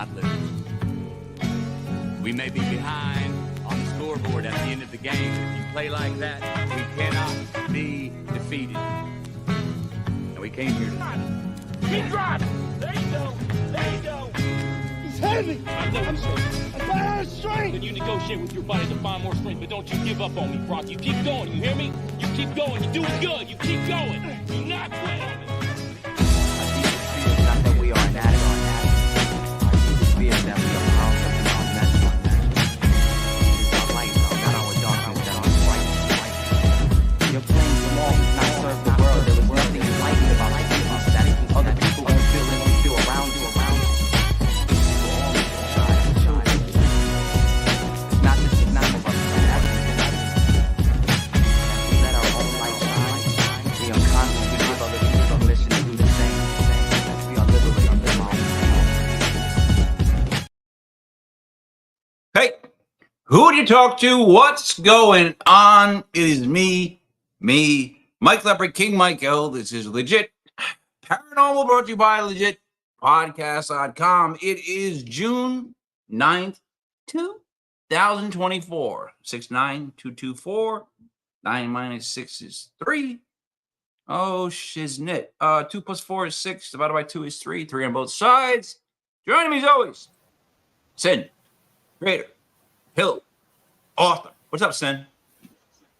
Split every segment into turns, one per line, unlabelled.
not lose. We may be behind on the scoreboard at the end of the game, but if you play like that, we cannot be defeated. And we came here tonight.
Keep driving. There you go. There you go.
He's heavy.
I know
I'm
you're strong.
I got strength.
Then you negotiate with your body to find more strength, but don't you give up on me, Brock. You keep going. You hear me? You keep going. You're doing good. You keep going. Do not quit on me.
Not that we are an addict on that. The fear that we are powerful beyond measure. It's our light, not our darkness, that our light. You're playing small, not serve the world. There was nothing enlightened about life that other people won't feel and we feel around you. It's not just none of us, but everything. We let our own light shine. We unconsciously give other people permission to do the same. We are liberating the mind.
Hey, who do you talk to? What's going on? It is me, Mike Leopard, King Mike L. This is Legit Paranormal, brought to you by LegitPodcastsdotcom. It is June 9th, 2024. 69224. 9 minus 6 is 3. Oh, shiznit. 2 plus 4 is 6. Divided by 2 is 3. 3 on both sides. Joining me as always, Cyn Shrader Hill Author. What's up, Cyn?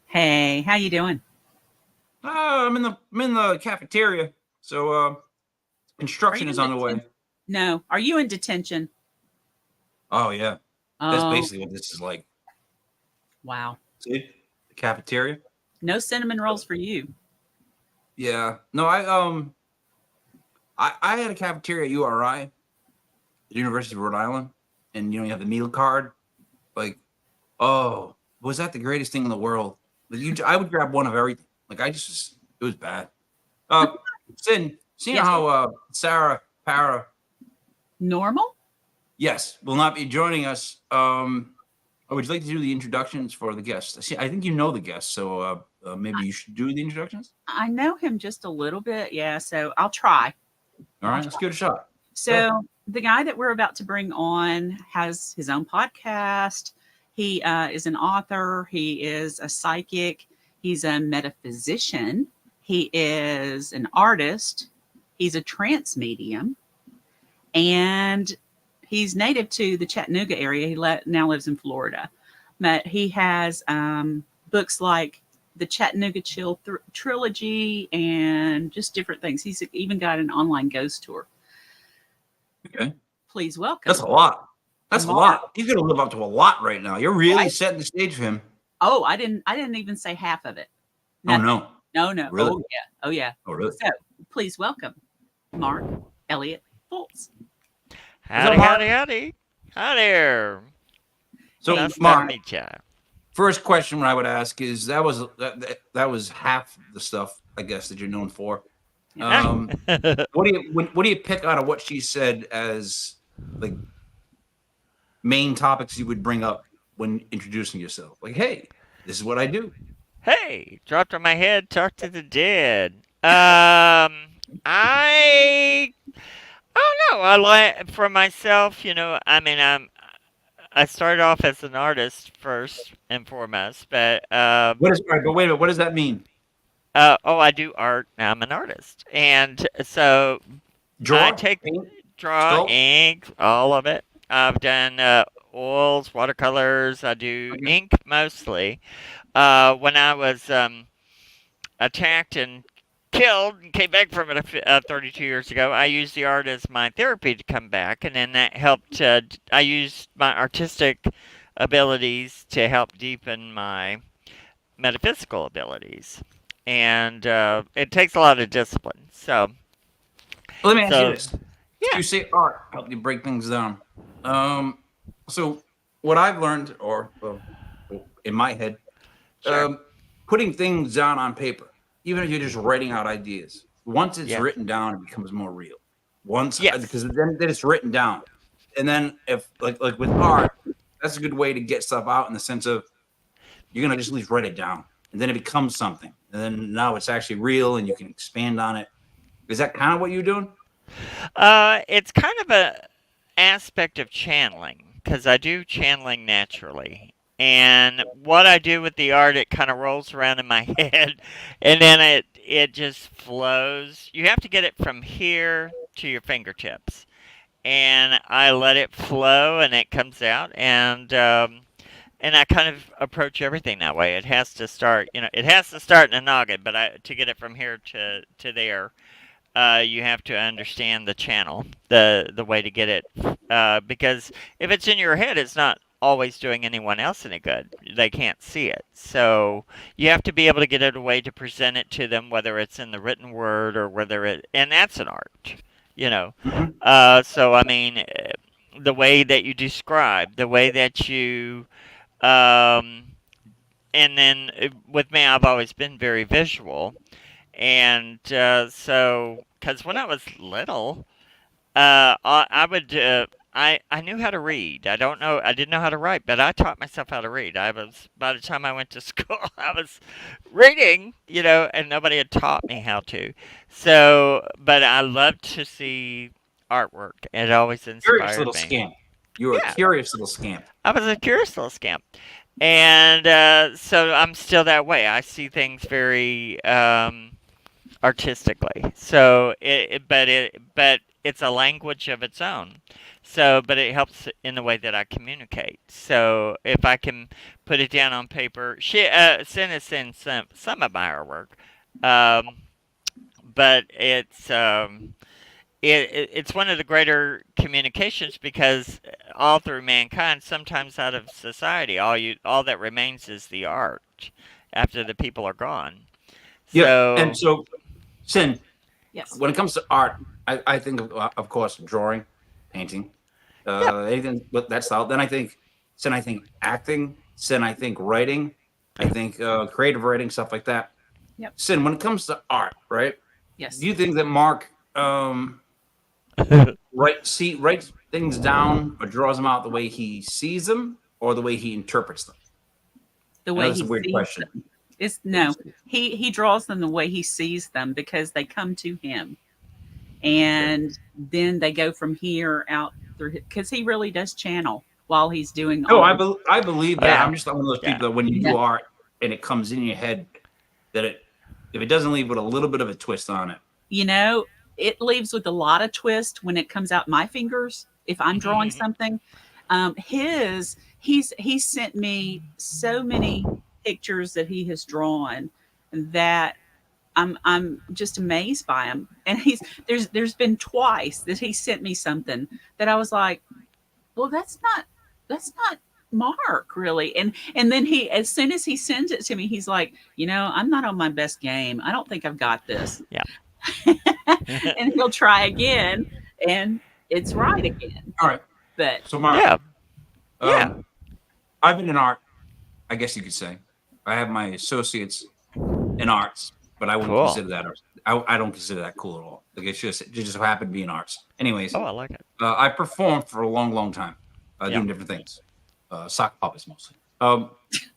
Hey, how you doing?
I'm in the cafeteria, so construction is on the way.
No. Are you in detention?
Oh yeah, that's
Oh,
basically what this is like.
wow.
See, the cafeteria.
No cinnamon rolls for you.
Yeah, no, I had a cafeteria at URI, the University of Rhode Island, and you have the meal card. Like, oh, was that the greatest thing in the world? Like, I would grab one of everything. Like, it was bad. Cyn, seeing
Yes.
how Sarah Parah,
Normal?
yes, will not be joining us. Would you like to do the introductions for the guests? See, I think you know the guests, so maybe you should do the introductions.
I know him just a little bit, yeah, so I'll try.
All right, let's give it a shot.
So the guy that we're about to bring on has his own podcast. He is an author. He is a psychic. He's a metaphysician. He is an artist. He's a trance medium. And he's native to the Chattanooga area. He now lives in Florida. But he has books like the Chattanooga Chills trilogy and just different things. He's even got an online ghost tour.
Okay.
Please welcome.
That's a lot. That's
Mark.
a lot. He's going to live up to a lot right now. You're really
Right.
setting the stage for him.
Oh, I didn't even say half of it.
Oh, no.
No.
Really?
Oh, yeah. Oh, yeah.
Oh, really?
So please welcome Mark Elliott Fults.
Howdy,
Mark?
howdy, howdy. Hi there.
So,
Nice to
Mark,
meet ya.
first question I would ask is that was half the stuff, I guess, that you're known for. What do you pick out of what she said as like main topics you would bring up when introducing yourself? Like, hey, this is what I do.
Hey, dropped on my head, talk to the dead. I don't know. I like for myself, I started off as an artist first and foremost, but
But wait a minute, what does that mean?
I do art. I'm an artist, and so
Draw,
I take
paint,
draw,
sculpt?
ink, all of it. I've done oils, watercolors. I do
Okay.
ink mostly. When I was attacked and killed and came back from it 32 years ago, I used the art as my therapy to come back, and then that helped. I used my artistic abilities to help deepen my metaphysical abilities, and it takes a lot of discipline. So,
Let me ask you this.
yeah.
You say art help you break things down. So what I've learned, or in my head,
Sure.
putting things down on paper, even if you're just writing out ideas, once it's
Yeah.
written down, it becomes more real.
Yes.
Because then it's written down, and then if like with art, that's a good way to get stuff out in the sense of you're gonna just at least write it down, and then it becomes something, and then now it's actually real, and you can expand on it. Is that kind of what you're doing?
It's kind of aspect of channeling, because I do channeling naturally. And what I do with the art, it kind of rolls around in my head, and then it just flows. You have to get it from here to your fingertips, and I let it flow, and it comes out, and I kind of approach everything that way. It has to start, it has to start in the noggin, but to get it from here to there, you have to understand the channel, the way to get it, because if it's in your head, it's not always doing anyone else any good. They can't see it, so you have to be able to get it a way to present it to them, whether it's in the written word or and that's an art, you know. So I mean, the way that you describe, the way that you, and then with me, I've always been very visual. And so, because when I was little, I would, I knew how to read. I didn't know how to write, but I taught myself how to read. By the time I went to school, I was reading, and nobody had taught me how to. So, but I loved to see artwork. It always
Curious
inspired
little
me.
scamp. You were
Yeah.
a curious little scamp.
I was a curious little scamp. And so I'm still that way. I see things very artistically. So but it's a language of its own. So, but it helps in the way that I communicate. So if I can put it down on paper, Cyn has seen some of my artwork, but it's one of the greater communications, because all through mankind, sometimes out of society, all that remains is the art after the people are gone.
Yeah,
So,
and so, Cyn,
Yes.
when it comes to art, I think of course, drawing, painting, anything with that style. Then I think acting. Cyn, I think writing. I think creative writing, stuff like that.
Yep.
Cyn, when it comes to art, right?
Yes.
Do you think that Mark writes things down or draws them out the way he sees them or the way he interprets them?
The
I know
way
that's
he
a weird
sees
question.
them. No, he draws them the way he sees them, because they come to him, and then they go from here out through, because he really does channel while he's doing
No,
all.
I believe that.
Yeah.
I'm just not one of those
Yeah.
people that when you do art and it comes in your head, that if it doesn't leave with a little bit of a twist on it.
It leaves with a lot of twist when it comes out my fingers. If I'm drawing something, he's sent me so many pictures that he has drawn that I'm just amazed by him. And there's been twice that he sent me something that I was like, well, that's not Mark, really. And then he, as soon as he sends it to me, he's like, I'm not on my best game. I don't think I've got this.
Yeah.
And he'll try again, and it's right again.
All right.
But
So, Mark,
Yeah.
I've been in art, I guess you could say. I have my associates in arts, but I wouldn't
Cool.
consider that art. I don't consider that cool at all. Like it just happened to be in arts. Anyways,
Oh, I like it.
I performed for a long time, doing different things, sock puppets mostly.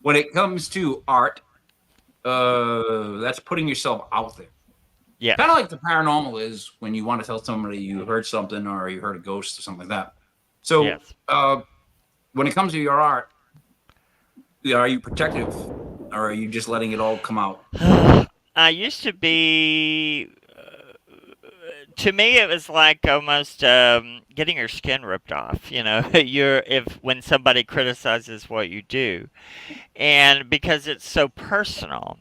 When it comes to art, that's putting yourself out there.
Yeah.
Kind of like the paranormal is when you want to tell somebody you heard something or you heard a ghost or something like that. So,
Yes.
when it comes to your art, are you protective or are you just letting it all come out?
I used to be. To me, it was like almost getting your skin ripped off. When somebody criticizes what you do, and because it's so personal.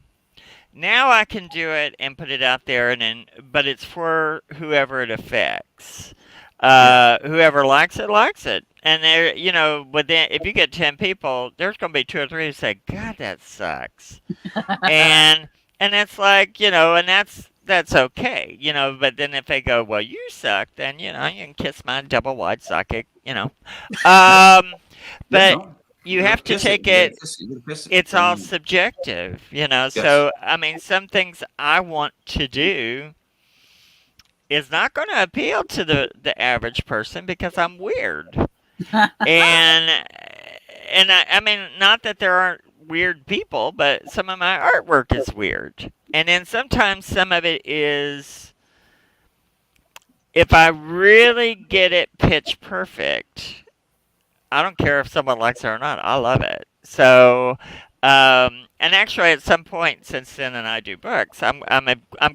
Now I can do it and put it out there, but it's for whoever it affects. Whoever likes it, and if you get 10 people, there's going to be 2 or 3 who say, "God, that sucks," and it's like, and that's okay, But then if they go, "Well, you suck," then you can kiss my double wide socket, But you have to take it. It's all subjective, So, I mean, some things I want to do is not going to appeal to the average person because I'm weird. and I mean, not that there aren't weird people, but some of my artwork is weird. And then sometimes some of it is if I really get it pitch perfect, I don't care if someone likes it or not. I love it. So, and actually, at some point, since Cyn and I do books, I'm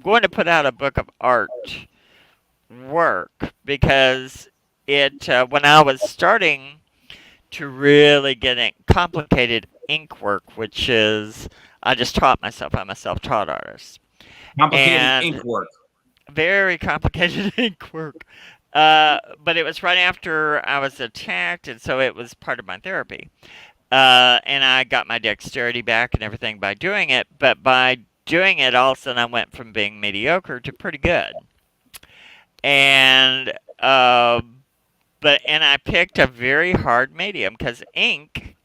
going to put out a book of art work because it when I was starting to really get complicated ink work, which is I just taught myself. I'm a self-taught artist.
Complicated
And
ink work.
very complicated ink work. But it was right after I was attacked, and so it was part of my therapy. And I got my dexterity back and everything by doing it. But by doing it, all of a sudden I went from being mediocre to pretty good. And and I picked a very hard medium because ink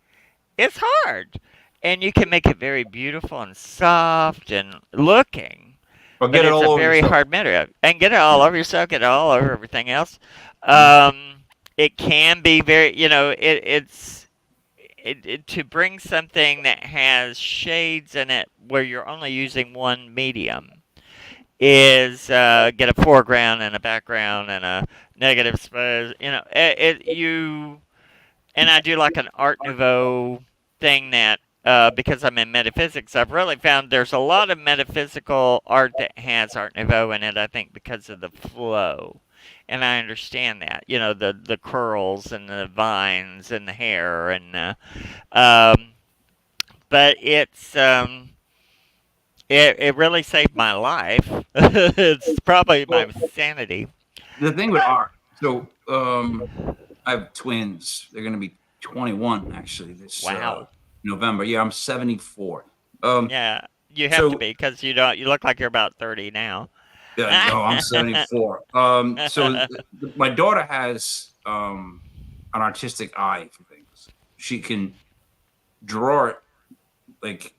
is hard, and you can make it very beautiful and soft and looking.
Or
But
get it
it's
all
a
over
very
yourself.
hard medium, and get it all over yourself, get it all over everything else. It can be very, to bring something that has shades in it where you're only using one medium is get a foreground and a background and a negative space. And I do like an Art Nouveau thing that because I'm in metaphysics, I've really found there's a lot of metaphysical art that has Art Nouveau in it. I think because of the flow, and I understand that. The curls and the vines and the hair and but it really saved my life. It's probably my sanity.
The thing with art, so I have twins. They're gonna be 21 actually this
Wow.
November. Yeah, I'm 74.
Yeah, you have
So
to be because you don't. You look like you're about 30 now.
yeah, no, I'm 74. My daughter has an artistic eye for things. She can draw it like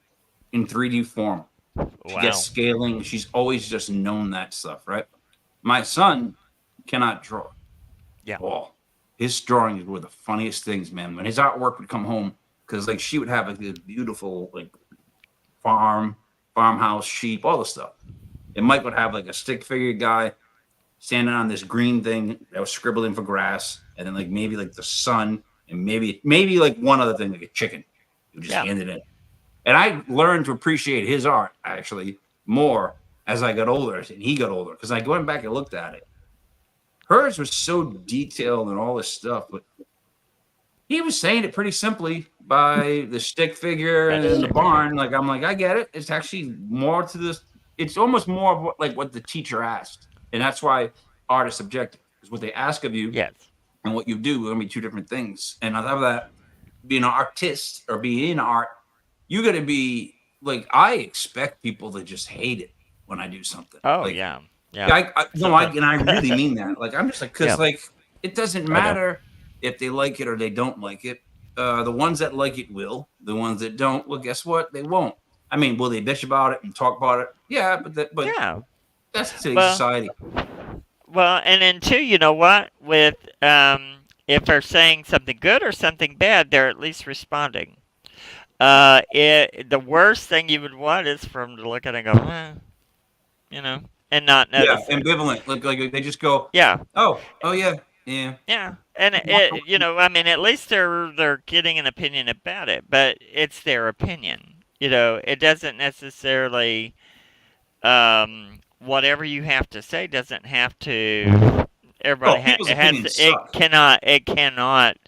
in 3D form. She
Wow.
gets scaling. She's always just known that stuff, right? My son cannot draw.
Yeah.
Oh, his drawings were the funniest things, man. When his artwork would come home, because like she would have like this beautiful like farmhouse, sheep, all the stuff. And Mike would have like a stick figure guy standing on this green thing that was scribbled in for grass, and then like maybe like the sun, and maybe like one other thing like a chicken. You just hand it in. And I learned to appreciate his art actually more as I got older and he got older, because I went back and looked at it. Hers was so detailed and all this stuff, but he was saying it pretty simply by the stick figure and the barn. Like I'm like, I get it. It's actually more to this. It's almost more of what the teacher asked, and that's why art is subjective, because what they ask of you and what you do are gonna be two different things. And on top of that, being an artist or being in art, you got to be like, I expect people to just hate it when I do something.
Oh
like,
yeah.
I really mean that. Like I'm just like, because like it doesn't matter if they like it or they don't like it. The ones that like it will. The ones that don't, well, guess what? They won't. I mean, will they bitch about it and talk about it? Yeah, but that's today's society.
Well, and then too, you know what? With if they're saying something good or something bad, they're at least responding. The worst thing you would want is for them to look at it and go, and not notice.
Yeah, ambivalent. Like they just go,
yeah.
Oh yeah.
Yeah, and at least they're getting an opinion about it, but it's their opinion. It doesn't necessarily whatever you have to say doesn't have to. Everybody it cannot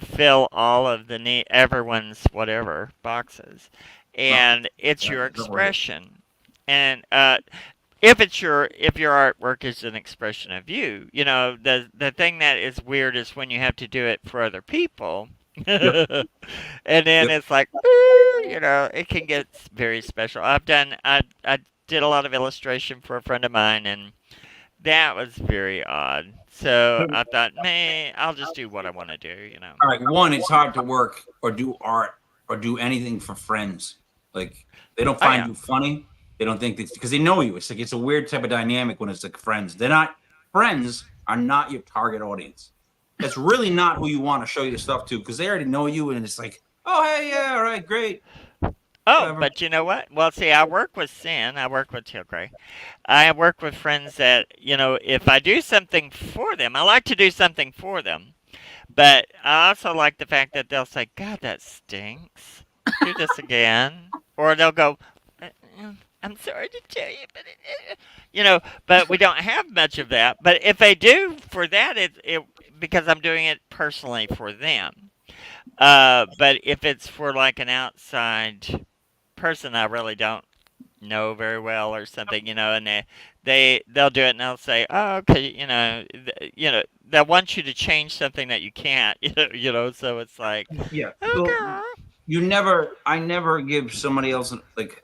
fill all of everyone's whatever boxes, and it's your expression, and if your artwork is an expression of you, the thing that is weird is when you have to do it for other people. And then it's like, it can get very special. I did a lot of illustration for a friend of mine, and that was very odd. So I thought, I'll just do what I want to do,
All right, one, it's hard to work or do art or do anything for friends. Like they don't find you funny. They don't think it's because they know you. It's like it's a weird type of dynamic when it's like friends. Friends are not your target audience. That's really not who you want to show your stuff to, because they already know you, and it's like, oh hey, yeah, all right, great.
Oh,
whatever.
but you know what? Well, see, I work with Cyn. I work with Teal Gray. I work with friends that, if I do something for them, I like to do something for them. But I also like the fact that they'll say, God, that stinks. Do this again. Or they'll go, "Uh, I'm sorry to tell you, but but we don't have much of that. But if they do for that, because I'm doing it personally for them. But if it's for like an outside person I really don't know very well or something, and they'll do it and they'll say, oh, okay, they'll want you to change something that you can't, so it's like,
Yeah.
okay.
Well, I never give somebody else, like,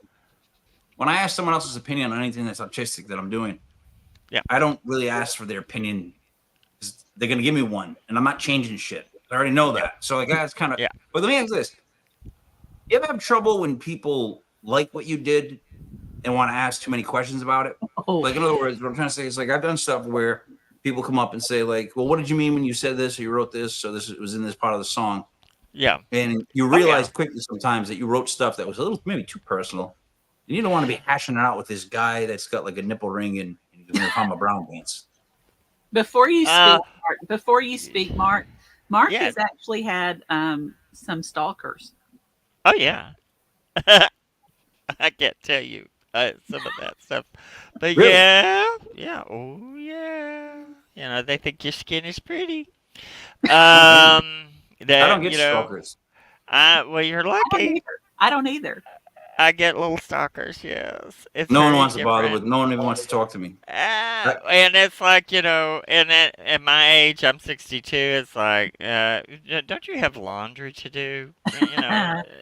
when I ask someone else's opinion on anything that's artistic that I'm doing,
Yeah.
I don't really ask for their opinion. They're going to give me one, and I'm not changing shit. I already know that. So, like, that's kind of,
Yeah.
But let me ask this. You ever have trouble when people like what you did and want to ask too many questions about it?
Oh,
Like, in other words, what I'm trying to say is, like, I've done stuff where people come up and say, like, well, what did you mean when you said this or you wrote this? So this was in this part of the song.
Yeah.
And you realize quickly sometimes that you wrote stuff that was a little, maybe too personal. And you don't want to be hashing it out with this guy that's got like a nipple ring and he's going to call my brown pants.
before you speak, Mark
Yeah.
has actually had some stalkers.
Oh, yeah. I can't tell you some of that stuff. But
Really?
yeah. Oh, yeah. They think your skin is pretty. I
I don't get stalkers.
Well, you're lucky.
I don't either.
I get little stalkers, yes. It's
No one
very
wants to bother
different.
with. No one even wants to talk to me.
And it's like, and at my age, I'm 62, it's like, don't you have laundry to do?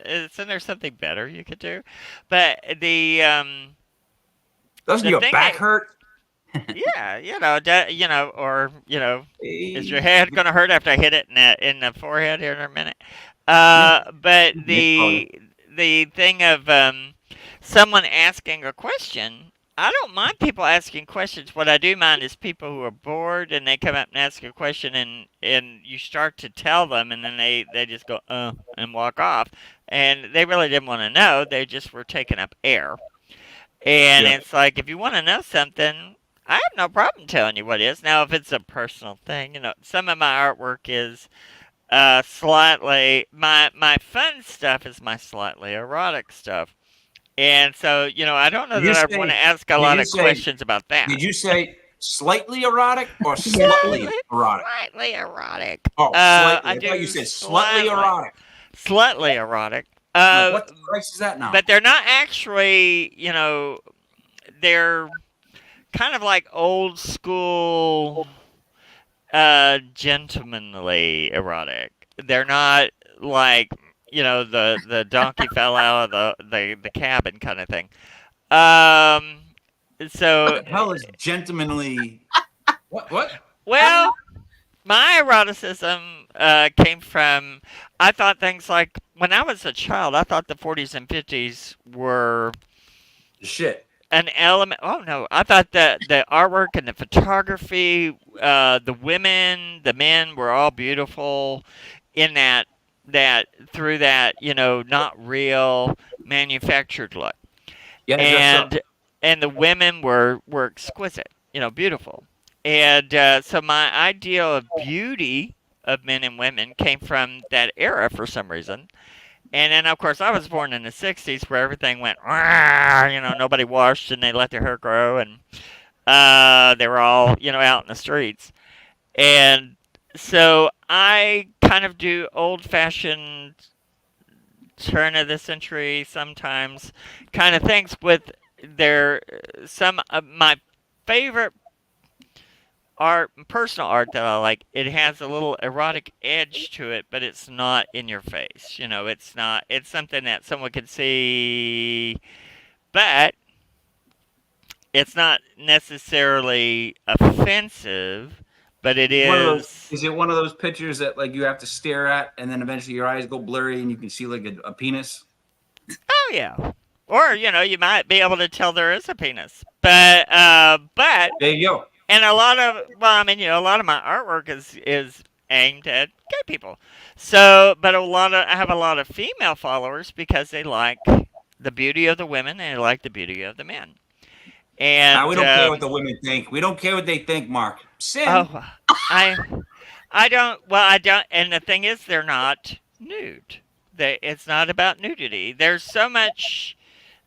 Isn't there something better you could do? But
Doesn't
the
your
thing
back
that-
hurt?
is your head going to hurt after I hit it in the forehead here in a minute? But the thing of someone asking a question, I don't mind people asking questions. What I do mind is people who are bored and they come up and ask a question and you start to tell them and then they just go, and walk off. And they really didn't want to know. They just were taking up air. And it's like, if you want to know something, I have no problem telling you what it is. Now, if it's a personal thing, some of my artwork is slightly, my fun stuff is my slightly erotic stuff. And so, I don't know that I want to ask a lot of questions about that.
Did you say slightly erotic or slightly erotic?
Slightly erotic.
Oh, slightly. I
do
thought you said slightly erotic.
Slightly erotic.
What the price is that now?
But they're not actually, they're kind of like old school gentlemanly erotic. They're not like, the donkey fell out of the cabin kind of thing. So
what the hell is gentlemanly? What?
Well, my eroticism came from, I thought things like, when I was a child, I thought the 40s and 50s were
Shit.
an element. Oh, no. I thought that the artwork and the photography, the women, the men were all beautiful in that through that, not real manufactured look.
Yeah,
and the women were exquisite, beautiful. And so my ideal of beauty of men and women came from that era for some reason. And then, of course, I was born in the 60s where everything went, nobody washed and they let their hair grow. And they were all, out in the streets. And so I kind of do old-fashioned turn of the century sometimes kind of things with some of my favorite personal art that I like. It has a little erotic edge to it, but it's not in your face. It's something that someone could see, but it's not necessarily offensive, but it is.
Is it one of those pictures that like you have to stare at and then eventually your eyes go blurry and you can see like a penis?
Oh, yeah. Or, you might be able to tell there is a penis. But
there you go.
And a lot of my artwork is aimed at gay people. So, but I have a lot of female followers because they like the beauty of the women and I like the beauty of the men. And
we don't care what the women think. We don't care what they think, Mark. Cyn.
oh, I don't. Well, I don't. And the thing is, they're not nude. It's not about nudity. There's so much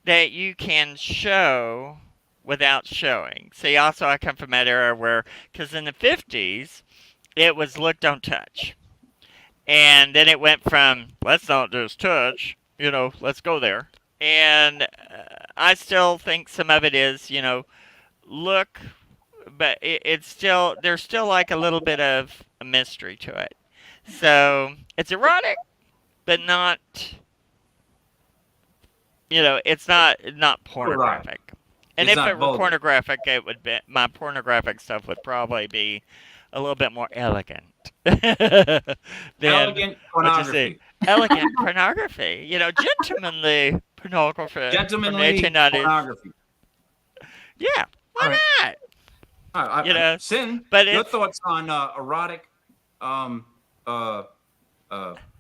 that you can show without showing. See, also, I come from that era where, because in the 50s, it was look, don't touch. And then it went from, let's not just touch, let's go there. And I still think some of it is, look, but it's still, there's still like a little bit of a mystery to it. So it's erotic, but not, it's not pornographic. And
It's
if
not
it were
vulgar.
pornographic, it would be, my pornographic stuff would probably be a little bit more elegant. than
Elegant
what you
pornography.
see. Elegant pornography. Gentlemanly pornography.
Gentlemanly
from 1890s.
pornography.
Yeah, why
All right.
not?
All right, Cyn,
but
your
it's-
thoughts on erotic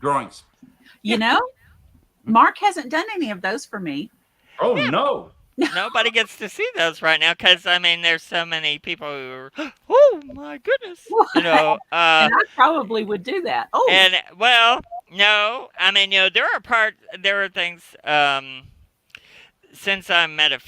drawings?
Mark hasn't done any of those for me.
Oh, no.
Nobody gets to see those right now because, there's so many people who are, oh, my goodness.
And I probably would do that. Oh,
And, well, no. There are things, since I'm a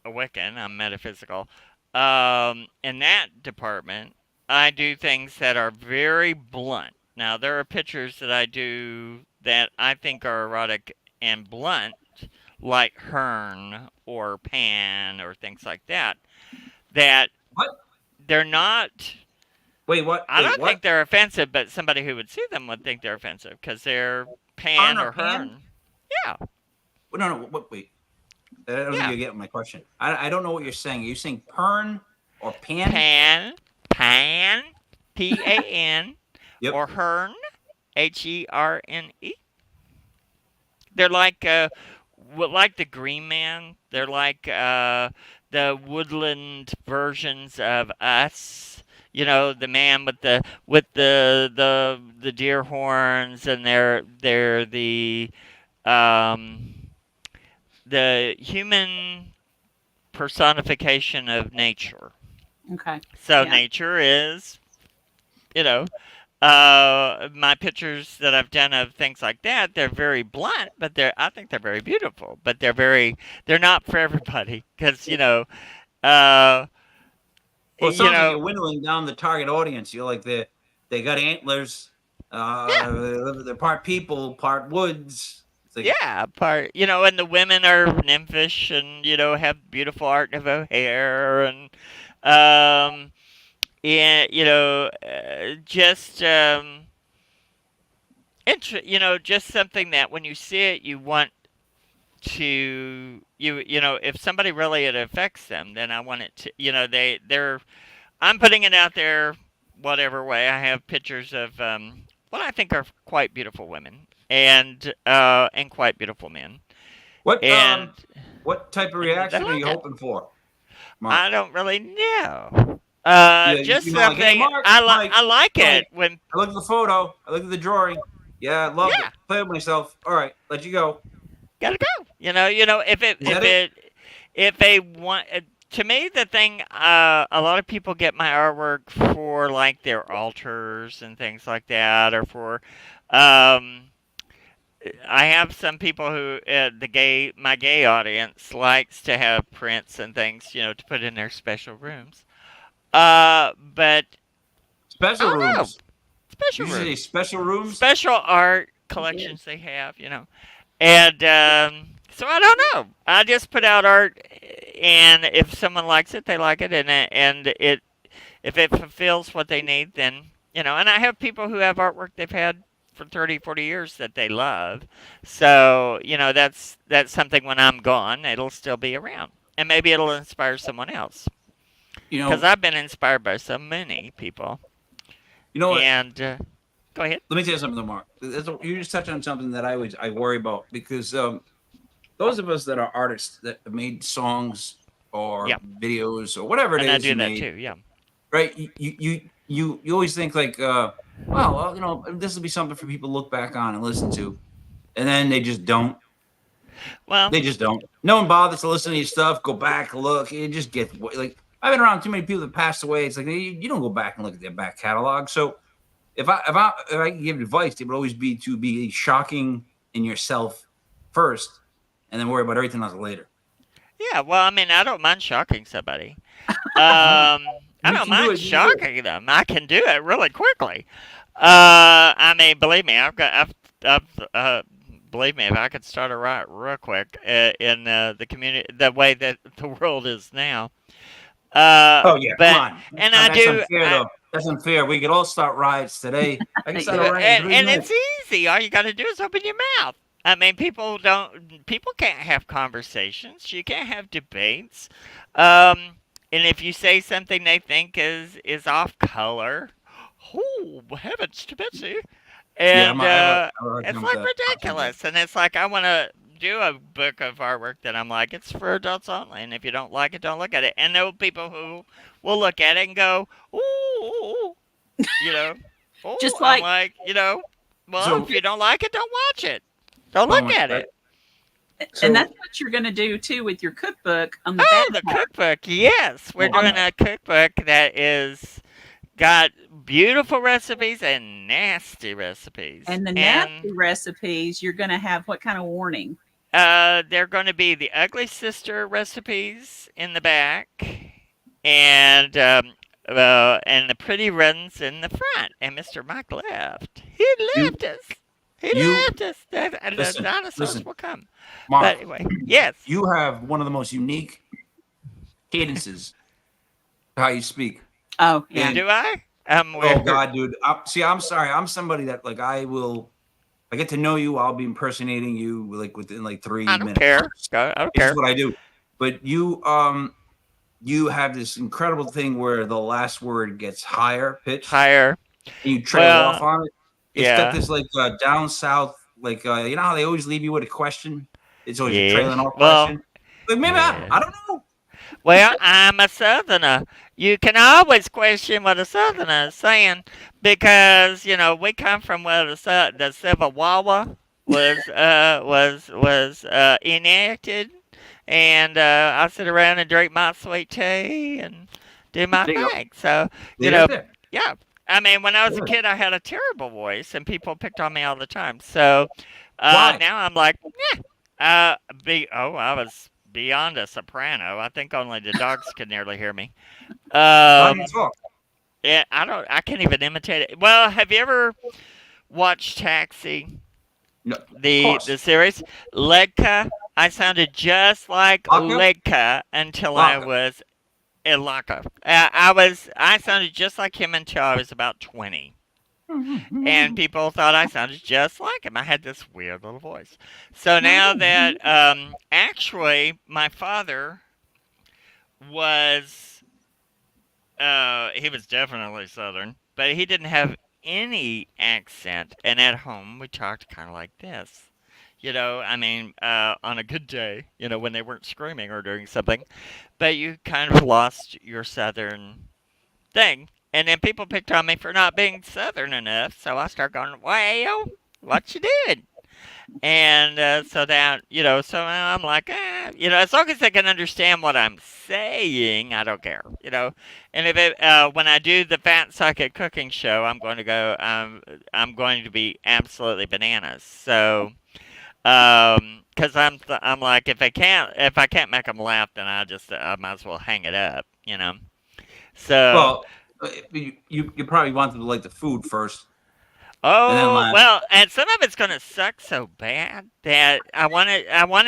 Wiccan, I'm metaphysical, in that department, I do things that are very blunt. Now, there are pictures that I do that I think are erotic and blunt, like Hearn or Pan or things like that, that
What?
they're not...
Wait, what?
I
Wait,
don't
what?
think they're offensive, but somebody who would see them would think they're offensive because they're Pan
Pan or
or
Pan?
Hearn. Yeah.
No, wait. I don't think you're getting my question. I don't know what you're saying. Are you saying Pern or Pan?
Pan, Pan,
Yep.
or Hearn, Herne. They're like the Green Man. They're like the woodland versions of us. The man with the deer horns, and they're the human personification of nature.
okay.
So
Yeah.
nature is, my pictures that I've done of things like that, they're very blunt, but I think they're very beautiful. But they're not for everybody because
Well, it sounds like you're whittling down the target audience. You're like they got antlers. They're part people, part woods. It's like,
yeah, and the women are nymphish and have beautiful Art Nouveau hair and just just something that when you see it, you want to if somebody really it affects them, then I want it to they're I'm putting it out there whatever way. I have pictures of what I think are quite beautiful women and quite beautiful men.
What
And
type of reaction are you hoping for, Mark?
I don't really know. Just
you know, like,
something
hey, Mark,
I like it
Mike,
when
I look at the photo. I look at the drawing. Yeah, I love it. Play with myself. All right, let you go.
gotta go. If they want. To me, the thing, a lot of people get my artwork for like their altars and things like that, or for, I have some people who, my gay audience likes to have prints and things, to put in their special rooms. But
Special
I don't know.
rooms.
Special
Usually
rooms.
special rooms.
Special art collections they have, And so I don't know. I just put out art, and if someone likes it, they like it, and if it fulfills what they need, then and I have people who have artwork they've had for 30, 40 years that they love. So that's something when I'm gone, it'll still be around, and maybe it'll inspire someone else. Because I've been inspired by so many people.
You know what?
And go ahead.
Let me tell you something, Mark. You just touched on something that I worry about because those of us that are artists that have made songs or videos or whatever it
And
is,
I do
you
that
made,
too. Yeah.
right? You always think like, well, this will be something for people to look back on and listen to, and then they just don't.
Well,
They just don't. No one bothers to listen to your stuff. Go back, look. It just gets like I've been around too many people that passed away. It's like you don't go back and look at their back catalog. So if I could give advice, it would always be to be shocking in yourself first, and then worry about everything else later.
yeah. Well, I mean, I don't mind shocking somebody. I don't mind shocking them. I can do it really quickly. I mean, believe me, believe me, if I could start a riot real quick in the community, the way that the world is now.
Oh yeah,
but,
come on.
And
that's
I do.
Unfair, though. That's unfair. We could all start riots today. I can start a riot.
And it's easy. All you got to do is open your mouth. I mean, people can't have conversations. You can't have debates. And if you say something they think is off color, oh heavens to Betsy, and it's like ridiculous. And it's like I want to do a book of artwork that I'm like, it's for adults only, and if you don't like it, don't look at it. And there are people who will look at it and go, ooh, you know, ooh.
Just like,
I'm like, you know, well,
So-
if you don't like it, don't watch it. Don't look at it.
So-
and that's what you're going to do too with your cookbook on the
Oh,
back
the
part.
cookbook. Yes, we're doing a cookbook that is got beautiful recipes and nasty recipes.
And the nasty recipes, you're going to have what kind of warning?
They're going to be the ugly sister recipes in the back, and the pretty runs in the front. And Mr. Mike left. He left us. He left us. The dinosaurs will come.
Mark,
But anyway, yes.
you have one of the most unique cadences to how you speak.
Oh, yeah.
Do I?
Oh God, dude. I'm sorry. I'm somebody that like I get to know you. I'll be impersonating you like within like 3 minutes.
I don't care, Scott. I don't care.
That's what I do. But you have this incredible thing where the last word gets higher pitched.
Higher.
And you trail off on it. It's
yeah.
got this like down south, like you know how they always leave you with a question. It's always a
Yeah.
trailing off
Well,
question. Like maybe I don't know.
Well, I'm a Southerner. You can always question what a Southerner is saying because you know we come from where the Civil War was enacted, and I sit around and drink my sweet tea and do my
There you go.
thing. So you
Yeah,
know, yeah. I mean, when I was a kid, I had a terrible voice, and people picked on me all the time. So
Why?
now I'm like, I was beyond a soprano. I think only the dogs can nearly hear me.
Why do you talk?
Yeah, I can't even imitate it. Well, have you ever watched Taxi?
No,
The series? Ledka. I sounded just like Ledka until I was Ilaka. I sounded just like him until I was about 20. And people thought I sounded just like him. I had this weird little voice. So now that actually my father was he was definitely Southern, but he didn't have any accent. And at home we talked kind of like this. You know, I mean, on a good day, you know, when they weren't screaming or doing something, but you kind of lost your Southern thing. And then people picked on me for not being Southern enough, so I started going, well, what you did? And so that, you know, so I'm like, you know, as long as they can understand what I'm saying, I don't care, you know. And if when I do the Fat Psychic Cooking Show, I'm going to be absolutely bananas. So, because I'm like, if I can't make them laugh, then I might as well hang it up, you know. So.
Well, you probably wanted to like the food first.
Oh, well, and some of it's going to suck so bad that I want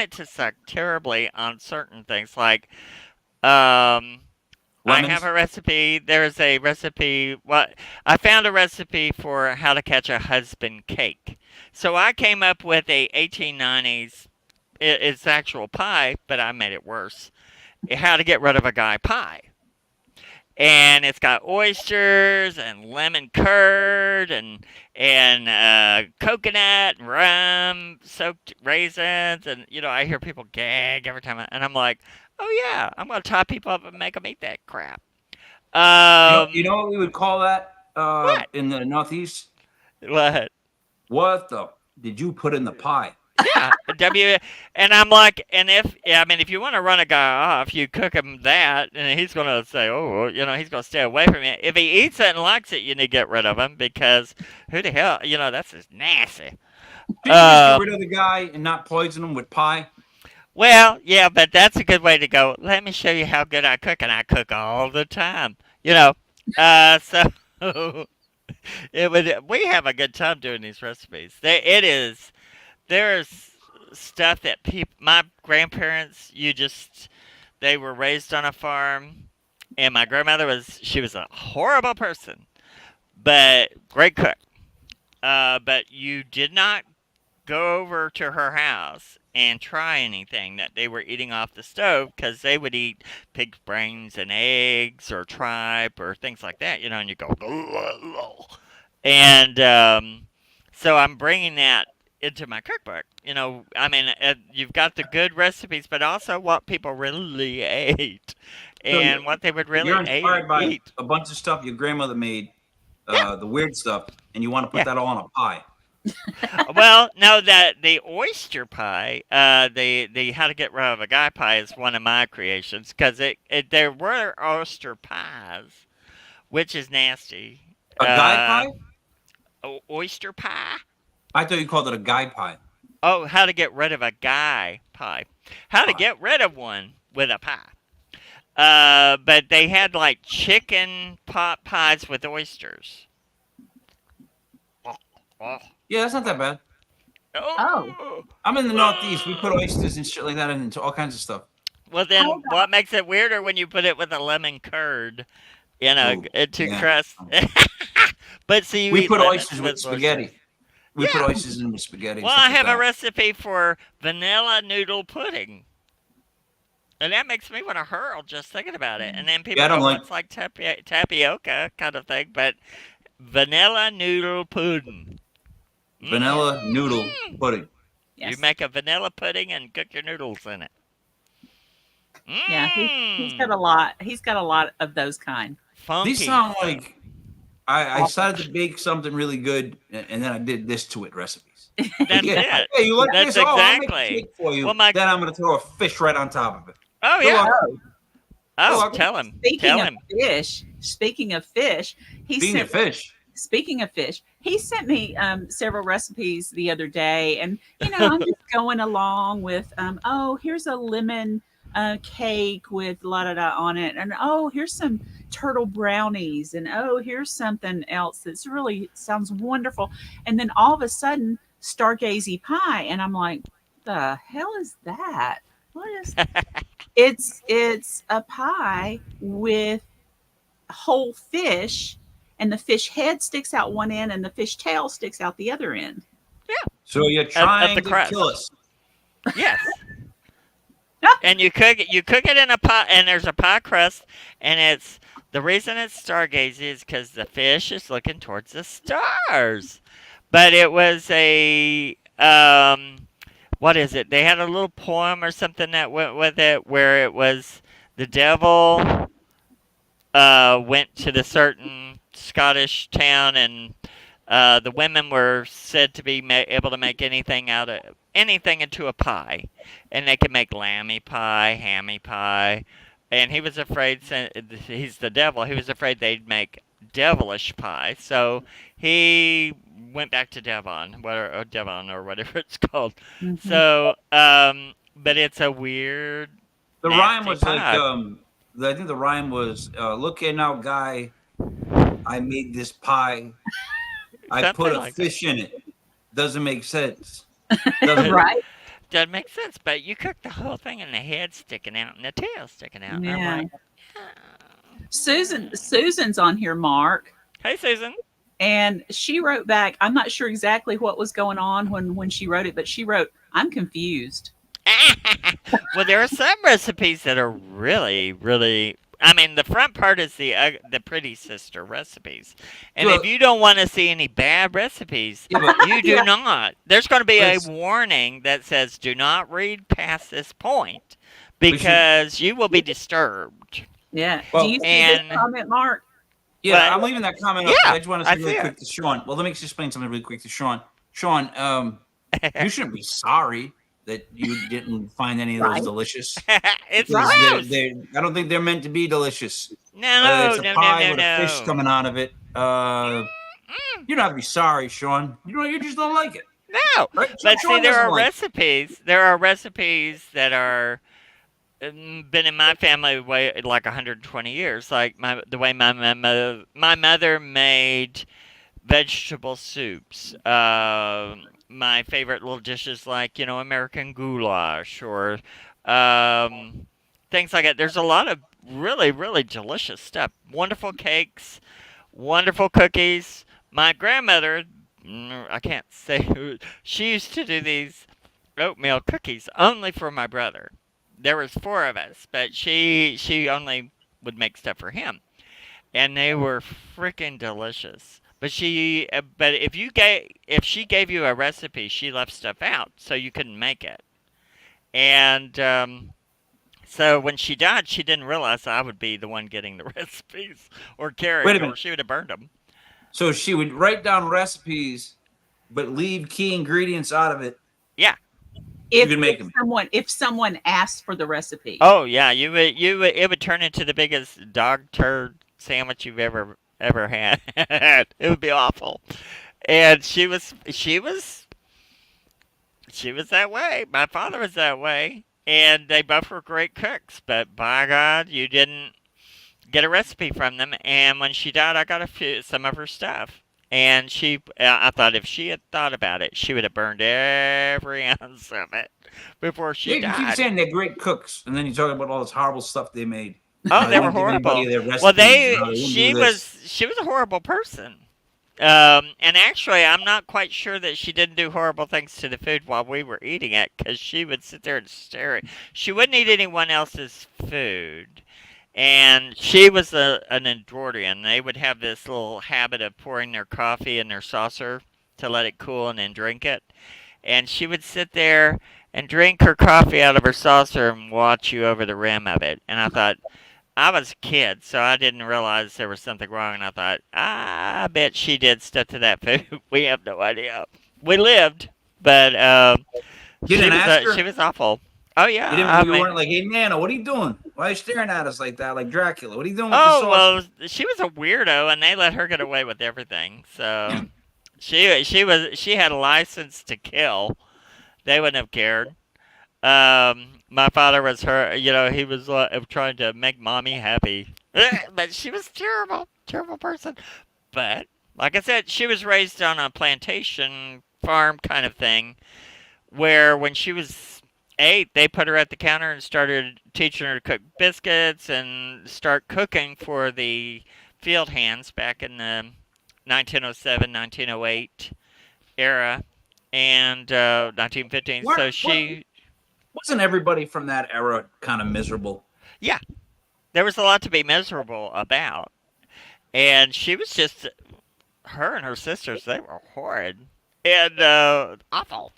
it to suck terribly on certain things. Like, I have a recipe. There's a recipe. I found a recipe for how to catch a husband cake. So I came up with a 1890s, it's actual pie, but I made it worse. How to get rid of a guy pie. And it's got oysters and lemon curd and coconut and rum, soaked raisins, and you know I hear people gag every time, and I'm like, oh yeah, I'm gonna tie people up and make them eat that crap.
You know what we would call that
What?
in the Northeast?
What?
What the did you put in the pie?
Yeah, and I'm like, and if you want to run a guy off, you cook him that, and he's gonna say, oh, he's gonna stay away from it. If he eats it and likes it, you need to get rid of him because who the hell, that's just nasty.
Can you just get rid of the guy and not poison him with pie?
Well, yeah, but that's a good way to go. Let me show you how good I cook, and I cook all the time. So we have a good time doing these recipes. There's stuff that my grandparents, they were raised on a farm, and my grandmother she was a horrible person, but great cook. But you did not go over to her house and try anything that they were eating off the stove, because they would eat pig's brains and eggs or tripe or things like that, and you go, and so I'm bringing that into my cookbook. You've got the good recipes, but also what people really ate and what they would really
You're inspired by
eat.
a bunch of stuff your grandmother made, the weird stuff, and you want to put that all on a pie.
Well, no, that the oyster pie, the how to get rid of a guy pie is one of my creations, because there were oyster pies, which is nasty.
A guy pie?
Oyster pie?
I thought you called it a guy pie.
Oh, how to get rid of a guy pie. How to get rid of one with a pie. But they had like chicken pot pies with oysters. Oh.
Yeah, that's not that bad.
Oh.
I'm in the Northeast. We put oysters and shit like that into all kinds of stuff.
Well, then what makes it weirder when you put it with a lemon curd, crust? But see,
we put oysters with spaghetti. We put oysters in with spaghetti.
Well, I have a recipe for vanilla noodle pudding. And that makes me want to hurl just thinking about it. And then people go, it's like tapioca kind of thing, but vanilla noodle pudding.
Vanilla noodle pudding.
Yes. You make a vanilla pudding and cook your noodles in it.
Yeah, he's got a lot. He's got a lot of those kind.
Funky.
These sound like I decided to bake something really good, and then I did this to it recipes.
That's it.
Hey, you like
That's
this?
exactly.
I'll make a cake for you. Then I'm going to throw a fish right on top of it.
Oh, yeah. Tell him.
Speaking of fish, he sent me several recipes the other day, and I'm just going along with here's a lemon cake with la da da on it, and here's some turtle brownies, and here's something else that's really sounds wonderful, and then all of a sudden stargazy pie, and I'm like, the hell is that? What is it's a pie with whole fish, and the fish head sticks out one end and the fish tail sticks out the other end.
Yeah.
So you're trying to kill us.
Yes. And you cook it in a pot, and there's a pie crust, and the reason it's stargazy is because the fish is looking towards the stars. But it was a what is it? They had a little poem or something that went with it, where it was the devil went to the certain Scottish town, and the women were said to be able to make anything into a pie, and they could make lammy pie, hammy pie, and he was afraid, he's the devil, he was afraid they'd make devilish pie, so he went back to Devon or whatever it's called. Mm-hmm. So, but it's a weird.
The rhyme was pie. I think the rhyme was, "Look here now, guy, I made this pie. I put a fish in it. Doesn't make sense."
Right?
Doesn't make sense, but you cook the whole thing and the head sticking out and the tail sticking out.
Yeah.
I'm like,
Susan's on here, Mark.
Hey, Susan.
And she wrote back. I'm not sure exactly what was going on when she wrote it, but she wrote, "I'm confused."
Well, there are some recipes that are really, really. I mean, the front part is the pretty sister recipes, and if you don't want to see any bad recipes, you do not. There's going to be a warning that says, "Do not read past this point, because you will be disturbed."
Yeah. Well, do you see this comment, Mark?
Yeah, I'm leaving that comment up. I just want to say really quick to Sean. Well, let me explain something really quick to Sean. Sean, You shouldn't be sorry that you didn't find any of those
Right.
delicious.
It's
Because
gross.
I don't think they're meant to be delicious.
No,
It's a
no,
pie
no,
with a fish
no.
coming out of it. You don't have to be sorry, Sean. You just don't like it.
No.
Right?
But
Sean
see, there
doesn't
are
like it.
recipes. There are recipes that are been in my family way like 120 years. Like the way my mother made vegetable soups. My favorite little dishes like American goulash or things like that. There's a lot of really really delicious stuff. Wonderful cakes, wonderful cookies. My grandmother, I can't say who, she used to do these oatmeal cookies only for my brother. There was 4 of us, but she only would make stuff for him, and they were freaking delicious. But if she gave you a recipe, she left stuff out so you couldn't make it. And so when she died, she didn't realize I would be the one getting the recipes or carrying
Wait a
them, or
minute.
she would have burned them.
So she would write down recipes, but leave key ingredients out of it.
Yeah.
If,
can make them.
if someone asked for the recipe.
Oh yeah, it would turn into the biggest dog turd sandwich you've ever had. It would be awful. And she was that way. My father was that way, and they both were great cooks. But by God, you didn't get a recipe from them. And when she died, I got some of her stuff. And I thought if she had thought about it, she would have burned every ounce of it before she
Yeah, you keep
died.
saying they're great cooks, and then you talk about all this horrible stuff they made.
Oh, they were
didn't give anybody
horrible.
their recipes,
Well,
wouldn't
she
do this.
was a horrible person. And actually, I'm not quite sure that she didn't do horrible things to the food while we were eating it, because she would sit there and stare at. She wouldn't eat anyone else's food, and she was an Edwardian. They would have this little habit of pouring their coffee in their saucer to let it cool and then drink it. And she would sit there and drink her coffee out of her saucer and watch you over the rim of it. And I thought, I was a kid, so I didn't realize there was something wrong. And I thought, I bet she did stuff to that food. We have no idea. We lived, but
You didn't ask her?
she was awful. Oh yeah,
You weren't like, hey Nana, what are you doing? Why are you staring at us like that, like Dracula? What are you doing with
Oh
the
well,
sauce?
she was a weirdo, and they let her get away with everything. So she had a license to kill. They wouldn't have cared. My father was he was trying to make mommy happy, but she was terrible person. But like I said, she was raised on a plantation farm kind of thing, where when she was 8, they put her at the counter and started teaching her to cook biscuits and start cooking for the field hands back in the 1907, 1908 era and 1915. So
Wasn't everybody from that era kind of miserable?
yeah, there was a lot to be miserable about. And she was just, her and her sisters, they were horrid and awful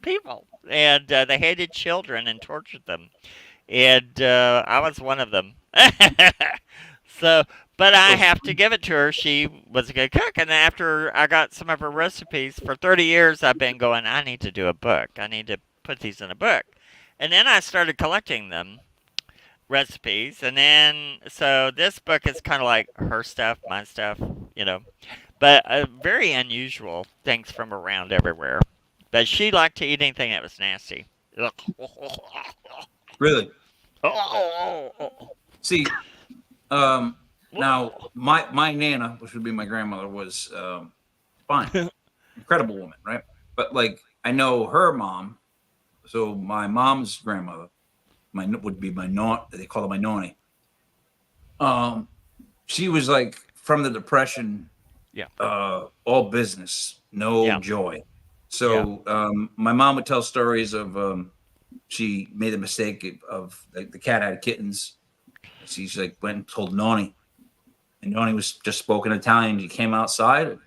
people. And they hated children and tortured them. And I was one of them. But I have to give it to her. She was a good cook. And after I got some of her recipes, for 30 years I've been going, I need to do a book. I need to put these in a book. And then I started collecting them, recipes. And then, so this book is kind of like her stuff, my stuff, But very unusual things from around everywhere. But she liked to eat anything that was nasty.
Really? See, now my Nana, which would be my grandmother, was fine, incredible woman, right? But like I know her mom, so my mom's grandmother, would be my they call her my noni. She was like from the Depression, all business, no joy. So my mom would tell stories of she made the mistake of the cat had kittens. She's like went and told Noni, and Noni was just spoken Italian. She came outside,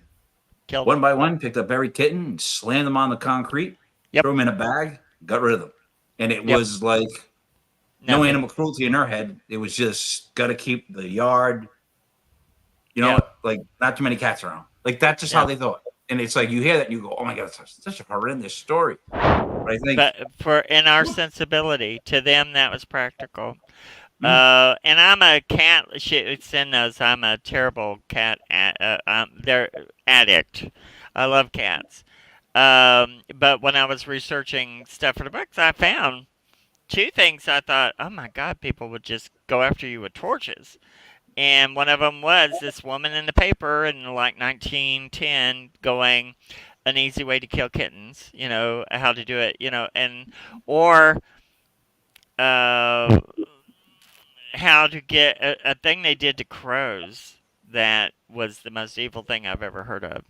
Killed
one by one, picked up every kitten, and slammed them on the concrete, threw them in a bag, got rid of them. And it was like no animal cruelty in her head. It was just got to keep the yard, like not too many cats around. Like that's just how they thought. and it's like you hear that and you go, "Oh my God, it's such a horrendous story." But I think,
But in our sensibility, to them that was practical.
Mm.
And I'm a cat. Cyn knows I'm a terrible cat. They're addict. I love cats. But when I was researching stuff for the books, I found two things. I thought, oh my God, people would just go after you with torches. And one of them was this woman in the paper in like 1910 going, an easy way to kill kittens, how to do it, or uh, how to get a thing they did to crows that was the most evil thing I've ever heard of.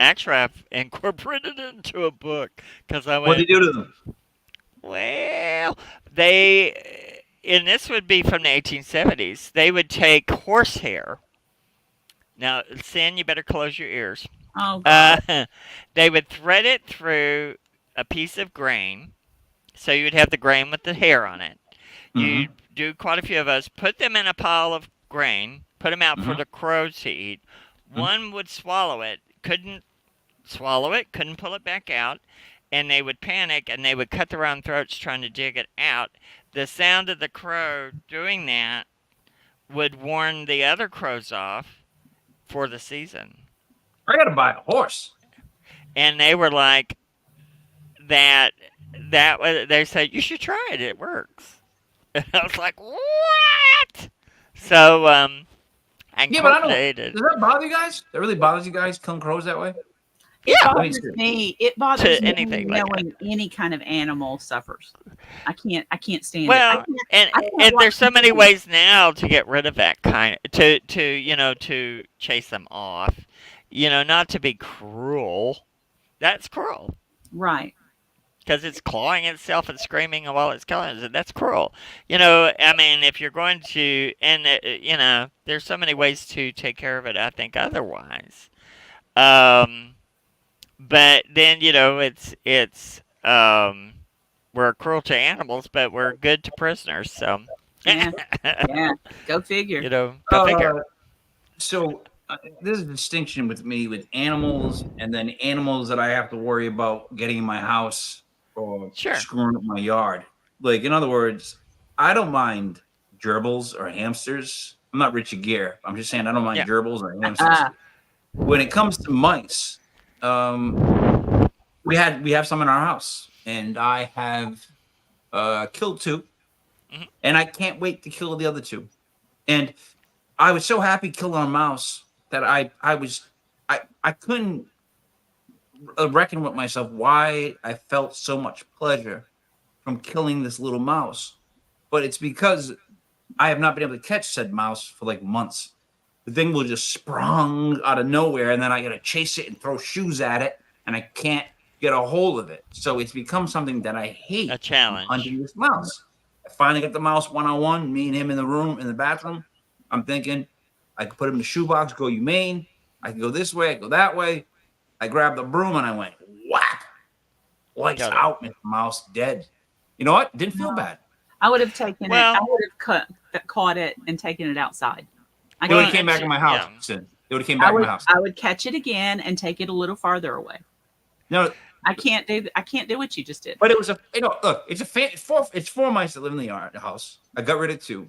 Actually, I've incorporated it into a book because I
what
went,
do you do to them?
well, and this would be from the 1870s, they would take horsehair. Now, Cyn, you better close your ears.
Oh, God.
They would thread it through a piece of grain, so you would have the grain with the hair on it. You'd do quite a few of those, put them in a pile of grain, put them out for the crows to eat. One would swallow it, couldn't pull it back out, and they would panic and they would cut their own throats trying to dig it out. The sound of the crow doing that would warn the other crows off for the season.
I got to buy a horse.
And they were like, they said, you should try it. It works. And I was like, what? So, I
Yeah, but I don't.
incorporated.
Does that bother you guys? That really bothers you guys? Killing crows that way?
It
Yeah.
bothers me. It bothers
To
me
anything like
knowing any kind of animal suffers. I can't stand
Well,
it. I can't
and
watch
there's so many
TV.
ways now to get rid of that kind to chase them off. Not to be cruel. That's cruel.
Right.
Because it's clawing itself and screaming while it's killing it. That's cruel. I mean, if you're going to, and there's so many ways to take care of it, I think, otherwise. But then, it's we're cruel to animals, but we're good to prisoners, so.
Yeah. Yeah. Go figure.
Go figure.
So there's a distinction with me with animals and then animals that I have to worry about getting in my house or
Sure.
screwing up my yard. Like, in other words, I don't mind gerbils or hamsters. I'm not Richard Gere. I'm just saying I don't mind gerbils or hamsters. When it comes to mice, we have some in our house, and I have killed two, and I can't wait to kill the other two. And I was so happy killing a mouse that I couldn't reckon with myself why I felt so much pleasure from killing this little mouse. But it's because I have not been able to catch said mouse for like months. The thing will just sprung out of nowhere, and then I got to chase it and throw shoes at it, and I can't get a hold of it. So it's become something that I hate.
A challenge.
Hunting this mouse. I finally got the mouse one-on-one, me and him in the bathroom. I'm thinking I could put him in the shoebox, go humane. I can go this way, I go that way. I grabbed the broom and I went whack. Lights out, and the mouse dead. You know what? Didn't feel bad.
I would have taken it. I would have caught it and taken it outside.
They would have came back in my house. They would have came back in my house.
I would catch it again and take it a little farther away.
No,
I can't do what you just did.
but it was look, it's four mice that live in the house. I got rid of two.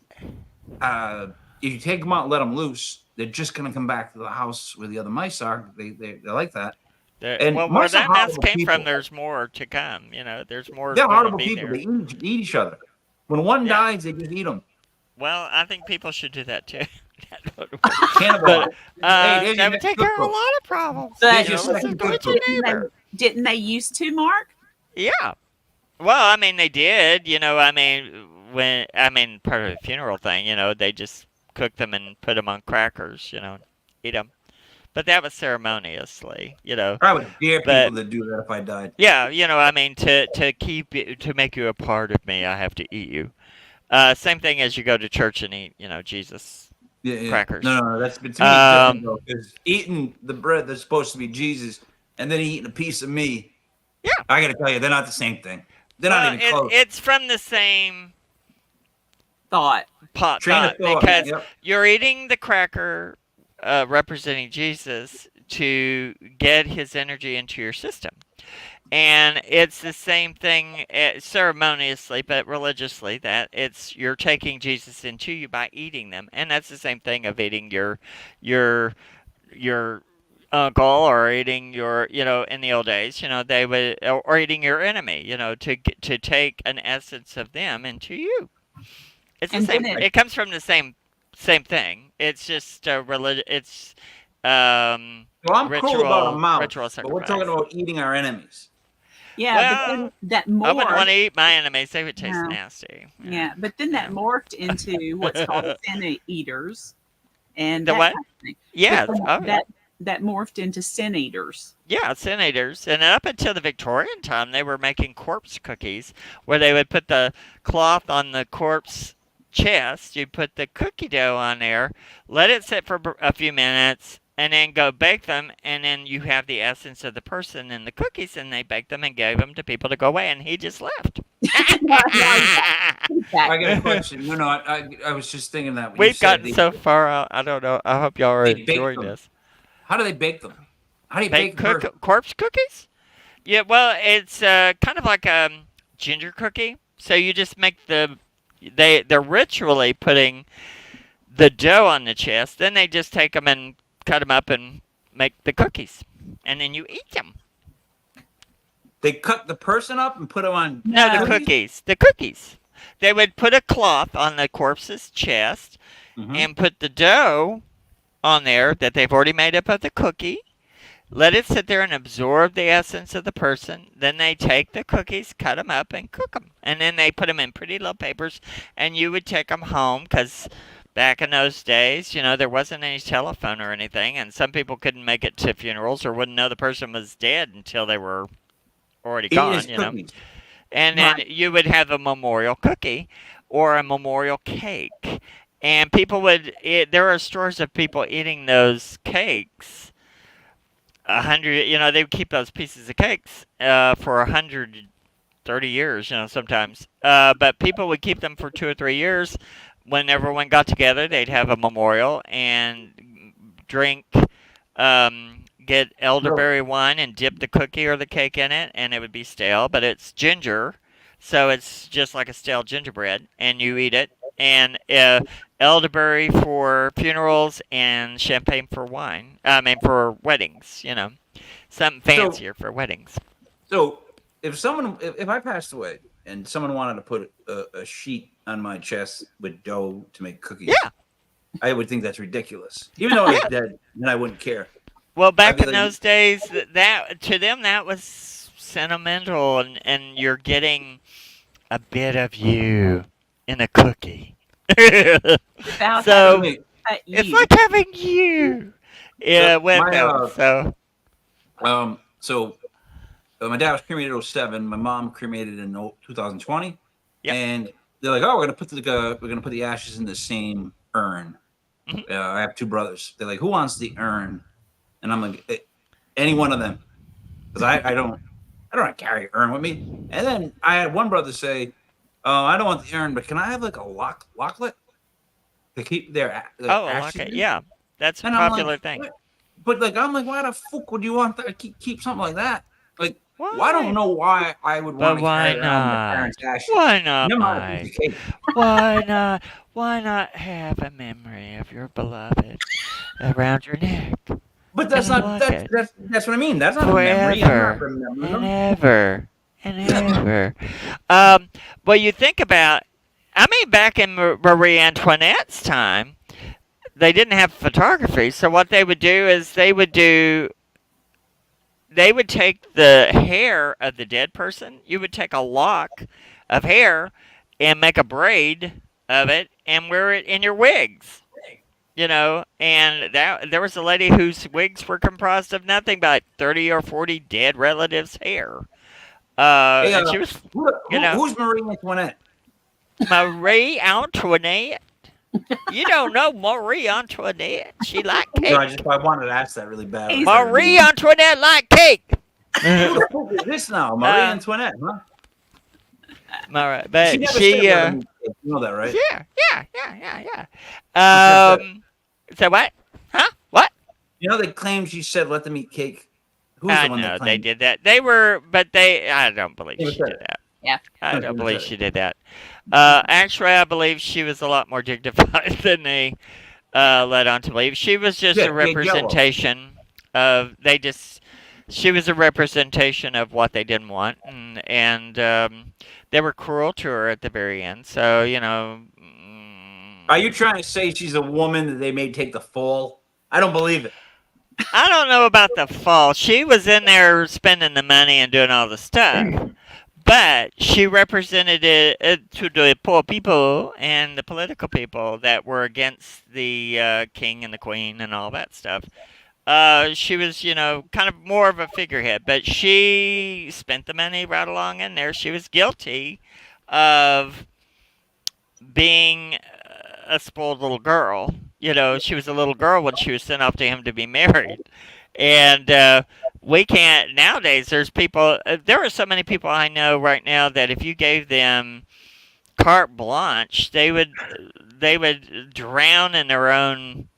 If you take them out and let them loose, they're just gonna come back to the house where the other mice are. They like that.
And where that mouse came from, there's more to come. There's more.
They're horrible
people.
They eat each other. When one dies, they just eat them.
Well, I think people should do that too.
Cannibal.
That would take care of a lot of problems.
Didn't they used to, Mark?
Yeah. Well, I mean, they did. Part of the funeral thing. They just cooked them and put them on crackers. Eat them. But that was ceremoniously.
I would dare people to do that if I died.
Yeah. To make you a part of me, I have to eat you. Same thing as you go to church and eat, Jesus crackers.
No, that's been too different though. Because eating the bread that's supposed to be Jesus and then eating a piece of me. Yeah, I got to tell you, they're not the same thing. They're not even close.
It's from the same
thought.
Because you're eating the cracker representing Jesus to get his energy into your system. And it's the same thing ceremoniously, but religiously, that you're taking Jesus into you by eating them. And that's the same thing of eating your uncle, or eating your, in the old days, they would, or eating your enemy, to take an essence of them into you. It's the
And
same.
then
It comes from the same thing. It's just religion. It's
Well, I'm cool about a mouse,
ritual
but we're
sacrifice.
talking about eating our enemies.
Yeah, but
Well,
then that
I wouldn't want to
morphed.
eat my enemies. They would taste
No.
nasty.
Yeah, but then that morphed into what's called sin eaters, and
The
that
what?
kind of thing.
Yeah.
But then
Oh, yeah.
that morphed into sin eaters.
Yeah, senators. And up until the Victorian time, they were making corpse cookies, where they would put the cloth on the corpse chest. You put the cookie dough on there, let it sit for a few minutes, and then go bake them. And then you have the essence of the person in the cookies, and they baked them and gave them to people to go away. And he just left.
I got a question. No, I was just thinking that when you
We've
said
gotten so far out. I don't know. I hope y'all are
They bake
enjoying
them.
this.
How do they bake them? How do you bake them?
Corpse cookies? Yeah, well, it's kind of like a ginger cookie. So you just make they're ritually putting the dough on the chest. Then they just take them and cut them up and make the cookies, and then you eat them.
They cut the person up and put them on.
No, the cookies. The cookies. They would put a cloth on the corpse's chest and put the dough on there that they've already made up of the cookie. Let it sit there and absorb the essence of the person. Then they take the cookies, cut them up, and cook them. And then they put them in pretty little papers, and you would take them home, because back in those days, there wasn't any telephone or anything, and some people couldn't make it to funerals or wouldn't know the person was dead until they were already gone, And then you would have a memorial cookie or a memorial cake. And people there are stories of people eating those cakes. 100, they would keep those pieces of cakes for 130 years, sometimes. But people would keep them for 2 or 3 years. When everyone got together, they'd have a memorial and drink, get elderberry wine and dip the cookie or the cake in it, and it would be stale, but it's ginger, so it's just like a stale gingerbread, and you eat it. And elderberry for funerals and champagne for wine. For weddings, something fancier for weddings.
So if I passed away and someone wanted to put a sheet on my chest with dough to make cookies, I would think that's ridiculous. Even though I was dead, then I wouldn't care.
Well, back in those days, that to them that was sentimental, and you're getting a bit of you in a cookie. So it's like having you with them.
So my dad was cremated in 2007. My mom cremated in 2020.
Yep.
And they're like, "Oh, we're gonna put the ashes in the same urn." I have 2 brothers. They're like, "Who wants the urn?" And I'm like, "Any one of them," because I don't carry an urn with me. And then I had one brother say, "Oh, I don't want the urn, but can I have like a locklet to keep their ashes?"
Locklet, yeah, that's a
And
popular thing.
But I'm like, why the fuck would you want to keep something like that? Like, well, I don't know why I would want to carry around my parents' ashes.
Why not?
Why
not? Why not have a memory of your beloved around your neck?
But that's not that's what I mean. That's not
forever,
a memory. I'm not remembering them.
and ever. Well, you think about, back in Marie Antoinette's time, they didn't have photography. So what they would do is they would take the hair of the dead person. You would take a lock of hair and make a braid of it and wear it in your wigs. And there was a lady whose wigs were comprised of nothing but 30 or 40 dead relatives' hair. And she was,
who's Marie Antoinette?
Marie Antoinette. You don't know Marie Antoinette? She liked cake.
No, I wanted to ask that really bad.
Marie Antoinette liked cake.
Who the fuck is this now? Marie Antoinette, huh?
But she
you know that, right?
Yeah. So what? Huh? What?
You know, they claim she said, "Let them eat cake." Who's
I
the one
know
that
they
claimed?
did that. They were, but I don't believe
Who
she
said
did
it?
that.
Yeah.
I don't
Who
believe
said
she
it?
did that. Actually, I believe she was a lot more dignified than they led on to believe. She was just
Yeah,
a
yeah, Jello.
representation of She was a representation of what they didn't want, and they were cruel to her at the very end. So
Are you trying to say she's a woman that they made take the fall? I don't believe it.
I don't know about the fall. She was in there spending the money and doing all the stuff. But she represented it to the poor people and the political people that were against the king and the queen and all that stuff. She was, kind of more of a figurehead, but she spent the money right along in there. She was guilty of being a spoiled little girl. She was a little girl when she was sent off to him to be married. And we can't, nowadays, there are so many people I know right now that if you gave them carte blanche, they would drown in their own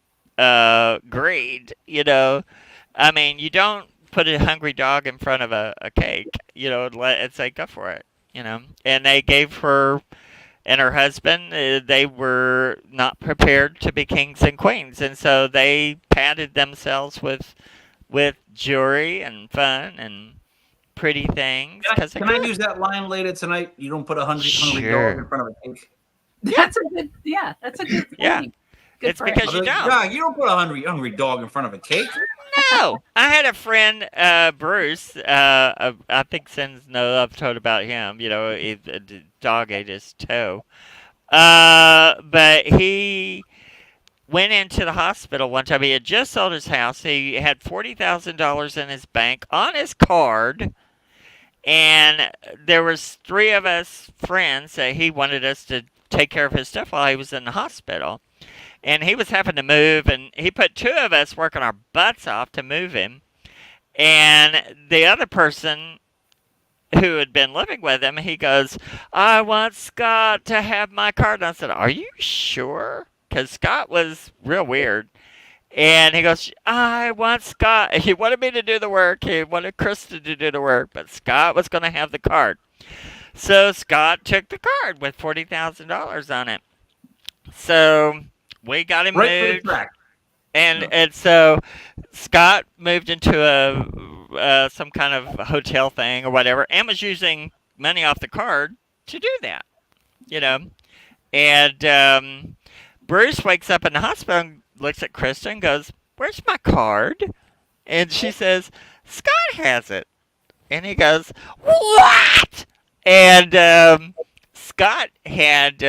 greed. I mean, you don't put a hungry dog in front of a cake, and say, go for it, And they gave her and her husband, they were not prepared to be kings and queens. And so they padded themselves with jewelry and fun and pretty things.
Can I use that line later tonight? You don't put a hungry dog in front of a cake.
That's a good. Yeah, that's a good.
Yeah.
Thing. Good
It's because you don't.
Yeah, you don't put a hungry dog in front of a cake.
No, I had a friend, Bruce. I think Cyn's I've told about him. The dog ate his toe. But he went into the hospital one time. He had just sold his house. He had $40,000 in his bank on his card, and there was 3 of us friends that he wanted us to take care of his stuff while he was in the hospital. And he was having to move, and he put 2 of us working our butts off to move him. And the other person who had been living with him, he goes, I want Scott to have my card. And I said, are you sure? Because Scott was real weird. And he goes, I want Scott. He wanted me to do the work. He wanted Kristen to do the work, but Scott was going to have the card. So Scott took the card with $40,000 on it. So we got him moved, and so Scott moved into some kind of hotel thing or whatever, and was using money off the card to do that, And Bruce wakes up in the hospital and looks at Krista and goes, "Where's my card?" And she says, "Scott has it." And he goes, "What?" And Scott had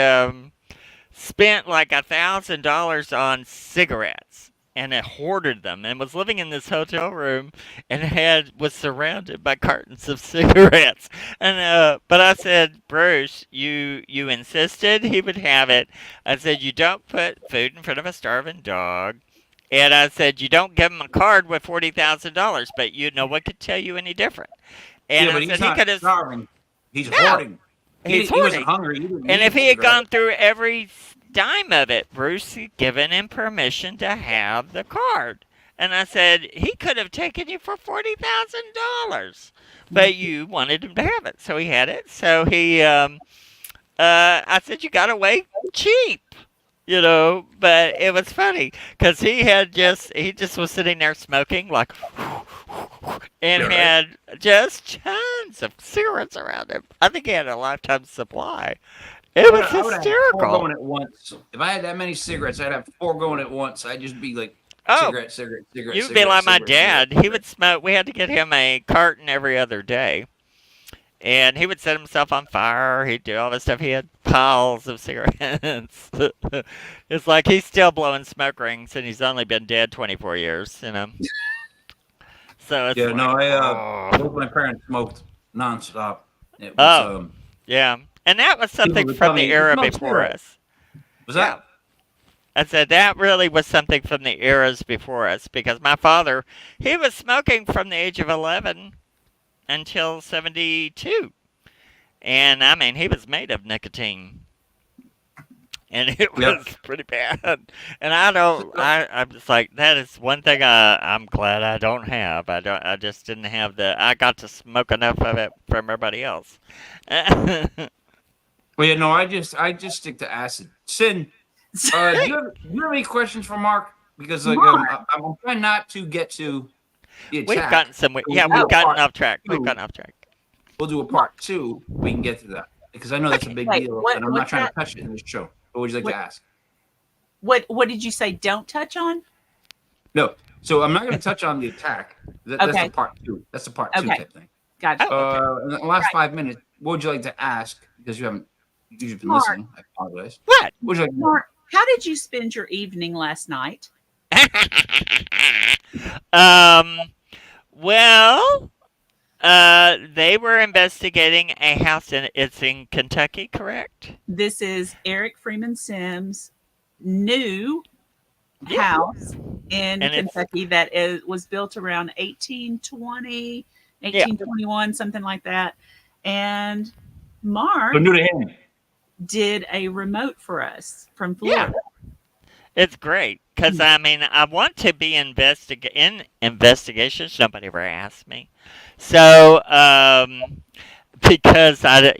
spent like $1,000 on cigarettes and had hoarded them and was living in this hotel room and was surrounded by cartons of cigarettes. And but I said, Bruce, you insisted he would have it. I said, you don't put food in front of a starving dog. And I said, you don't give him a card with $40,000, but no one could tell you any different. And
yeah,
I
but
said,
he's not starving. He's hoarding.
He's
He wasn't hungry.
And if he had gone through every dime of it, Bruce had given him permission to have the card. And I said, he could have taken you for $40,000, but you wanted him to have it. So he had it. So I said, you got away cheap, but it was funny because he just was sitting there smoking like, and had just tons of cigarettes around him. I think he had a lifetime supply. It was hysterical.
4 going at once. If I had that many cigarettes, I'd have 4 going at once. I'd just be like, cigarette.
You'd be like my dad. He would smoke. We had to get him a carton every other day. And he would set himself on fire. He'd do all this stuff. He had piles of cigarettes. It's like he's still blowing smoke rings, and he's only been dead 24 years, So it's
both my parents smoked nonstop. It was,
yeah. And that was something from the era before us.
Was that?
I said that really was something from the eras before us, because my father, he was smoking from the age of 11 until 72. And, I mean, he was made of nicotine. and it was
Yep.
pretty bad. And I'm just like, that is one thing I'm glad I don't have. I just didn't have I got to smoke enough of it from everybody else.
Well, yeah, no, I just stick to acid. Cyn, do you have any questions for Mark? Because like
Mark.
I'm trying not to get to the attack.
We've gotten somewhere.
We'll
Yeah,
do
we've
a
gotten
part
off track. We've
two.
gotten off track.
We'll do a part 2. We can get to that because I know that's a big
Wait,
deal,
what-
and I'm not
what's
trying
that?
to touch it in this show. What would you like
What-
to ask?
What did you say? Don't touch on?
No, so I'm not going to touch on the attack. That's
Okay.
the part 2. That's the part 2
Okay.
type thing.
Gotcha.
In the last 5 minutes, what would you like to ask? Because you haven't usually been
Mark.
listening. I apologize.
What?
What would you like to know?
Mark, how did you spend your evening last night?
Well, they were investigating a house it's in Kentucky, correct?
This is Eric Freeman Sims' new
Yeah.
house in
And it's-
Kentucky that was built around 1820, 1821, something like that. And Mark
So new to him.
did a remote for us from
Yeah.
Florida.
It's great because I mean I want to be in investigations. Nobody ever asked me, so because I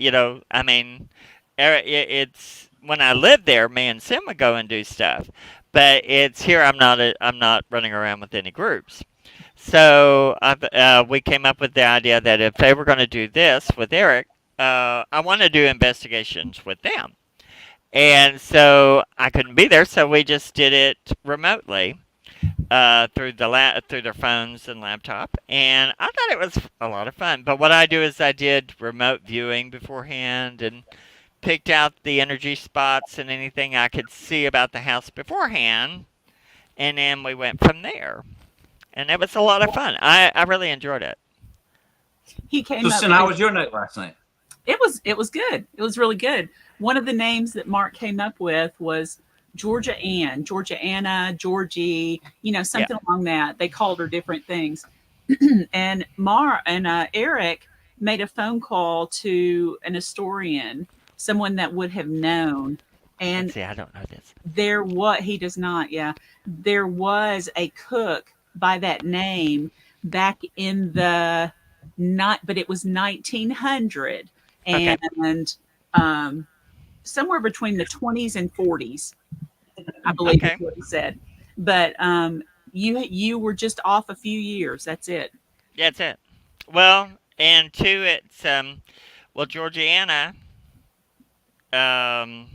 mean, it's when I lived there, me and Sim would go and do stuff, but it's here. I'm not running around with any groups. So we came up with the idea that if they were going to do this with Eric, I want to do investigations with them. And so I couldn't be there, so we just did it remotely through their phones and laptop. And I thought it was a lot of fun. But what I do is I did remote viewing beforehand and picked out the energy spots and anything I could see about the house beforehand. And then we went from there. And it was a lot of fun. I really enjoyed it.
He came
So,
up
Cyn, how was your night last night?
It was good. It was really good. One of the names that Mark came up with was Georgia Anna, Georgie, something along that. They called her different things. And Eric made a phone call to an historian, someone that would have known. And
See, I don't know this.
he does not, yeah. There was a cook by that name back in but it was 1900.
Okay.
And somewhere between the 20s and 40s, I believe
Okay.
is what he said. But you were just off a few years. That's it.
That's it. Well, and two, it's Georgiana. There's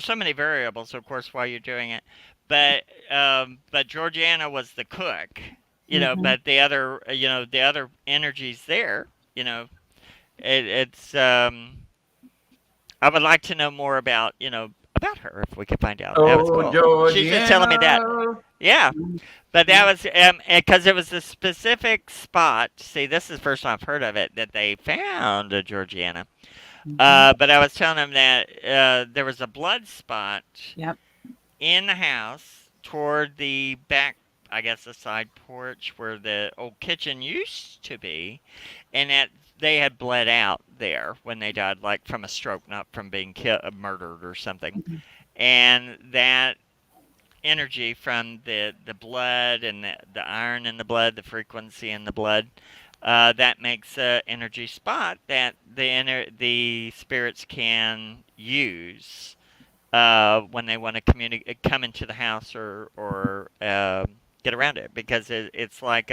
so many variables, of course, while you're doing it, but Georgiana was the cook.
Mhm.
But the other energies there. It's I would like to know more about her if we could find out. That was cool.
Georgiana.
She's just telling me that. Yeah, but that was because it was a specific spot. See, this is the first time I've heard of it that they found a Georgiana. But I was telling them that there was a blood spot.
Yep.
In the house toward the back, I guess the side porch where the old kitchen used to be, and that they had bled out there when they died, like from a stroke, not from being murdered or something.
Mhm.
And that energy from the blood and the iron in the blood, the frequency in the blood, that makes an energy spot that the spirits can use when they want to come into the house or get around it, because it's like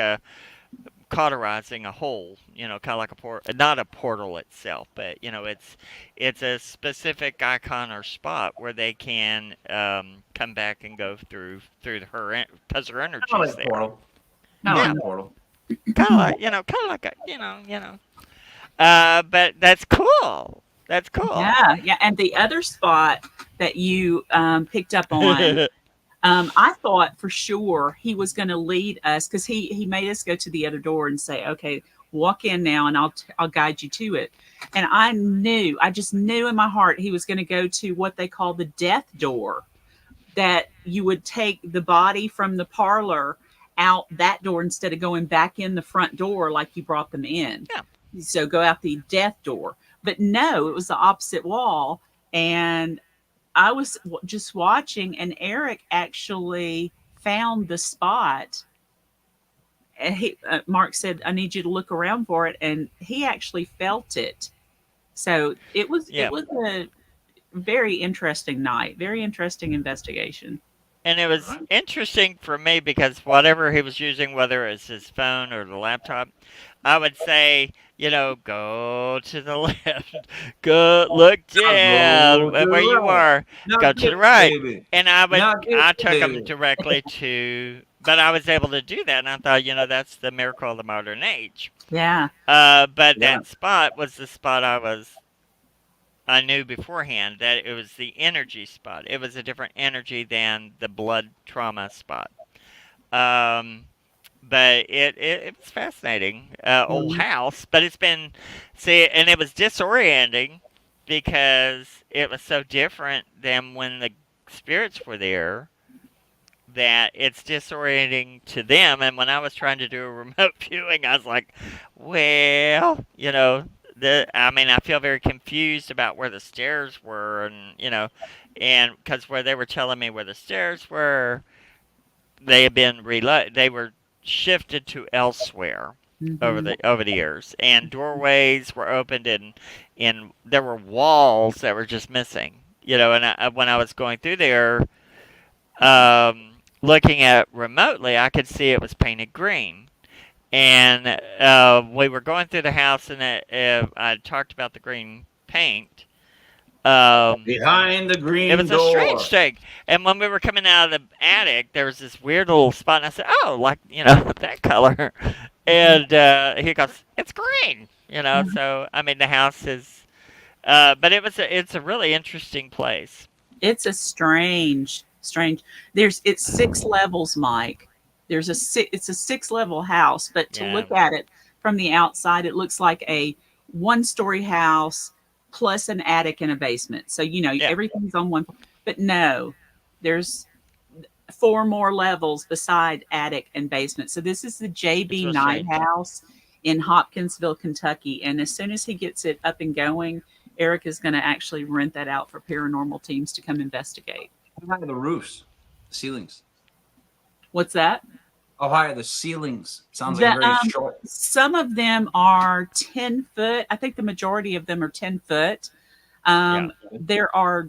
cauterizing a hole, kind of like not a portal itself, but it's a specific icon or spot where they can come back and go through her, because her energy
Kind of
is
like
there.
Portal. Kind of like Portal.
Kind of like but that's cool. That's cool.
Yeah. And the other spot that you picked up on, I thought for sure he was going to lead us, because he made us go to the other door and say, okay, walk in now and I'll guide you to it. And I just knew in my heart he was going to go to what they call the death door, that you would take the body from the parlor out that door instead of going back in the front door like you brought them in.
Yeah.
So go out the death door. But no, it was the opposite wall. And I was just watching, and Eric actually found the spot. And Mark said, "I need you to look around for it," and he actually felt it. So it was a very interesting night, very interesting investigation.
And it was interesting for me because whatever he was using, whether it's his phone or the laptop, I would say, go to the left, go look down where you are, go to the right.
Baby.
And I took him directly to, but I was able to do that. And I thought, that's the miracle of the modern age.
Yeah.
But that spot was the spot I knew beforehand that it was the energy spot. It was a different energy than the blood trauma spot. But it was fascinating. Old house, but and it was disorienting because it was so different than when the spirits were there that it's disorienting to them. And when I was trying to do a remote viewing, I was like, well, I feel very confused about where the stairs were, and because where they were telling me where the stairs were, they had been they were shifted to elsewhere over the years, and doorways were opened, and there were walls that were just missing, and when I was going through there, looking at it remotely, I could see it was painted green. And we were going through the house, and I talked about the green paint.
Behind the green door.
It was a strange thing. And when we were coming out of the attic, there was this weird little spot, and I said, oh, that color. And he goes, it's green. So, the house is... but it's a really interesting place.
It's a strange... It's 6 levels, Mike. It's a 6-level house, but to look at it from the outside, it looks like a 1-story house plus an attic and a basement. So, everything's on one, but no, there's 4 more levels beside attic and basement. So this is the JB Knight House in Hopkinsville, Kentucky. And as soon as he gets it up and going, Eric is going to actually rent that out for paranormal teams to come investigate.
How high are the roofs, ceilings?
What's that?
How high are the ceilings? Sounds like very short.
Some of them are 10 foot. I think the majority of them are 10 foot. There are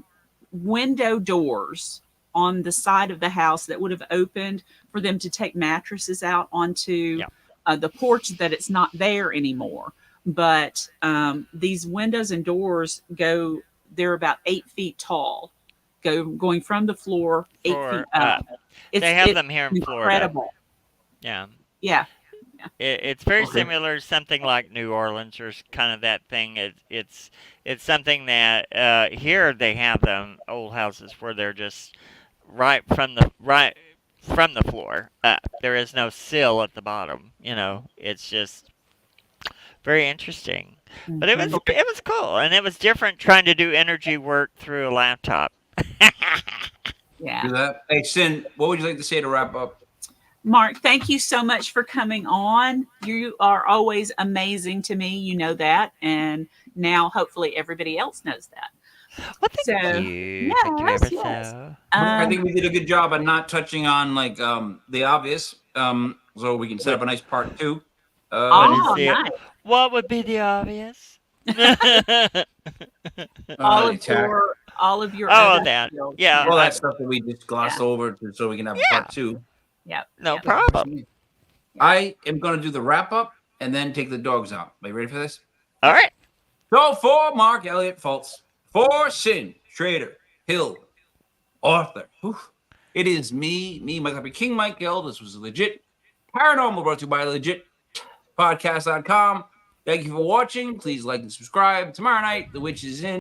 window doors on the side of the house that would have opened for them to take mattresses out onto the porch that it's not there anymore. But these windows and doors they're about 8 feet tall, going from the floor 8 feet up.
They have them here in Florida.
Incredible.
Yeah. It's very similar to something like New Orleans or kind of that thing. It's something that here they have them old houses where they're just right from the floor up. There is no sill at the bottom. It's just very interesting. But it was cool, and it was different trying to do energy work through a laptop.
Yeah.
Hey, Cyn, what would you like to say to wrap up?
Mark, thank you so much for coming on. You are always amazing to me. You know that. And now hopefully everybody else knows that.
Well, thank you. Thank you ever so.
I think we did a good job of not touching on the obvious. So we can set up a nice part 2.
Nice.
What would be the obvious?
all of your
that.
skills.
Yeah.
Well, that's stuff that we just glossed over so we can have part 2.
Yep.
No problem.
I am going to do the wrap up and then take the dogs out. Are you ready for this?
All right.
So for Mark Elliott Fults, for Cyn Shrader Hill Author, it is me, Mike King Mike Gill. This was Legit Paranormal, brought to you by LegitPodcastsdotcom. Thank you for watching. Please like and subscribe. Tomorrow night, The Witch is In.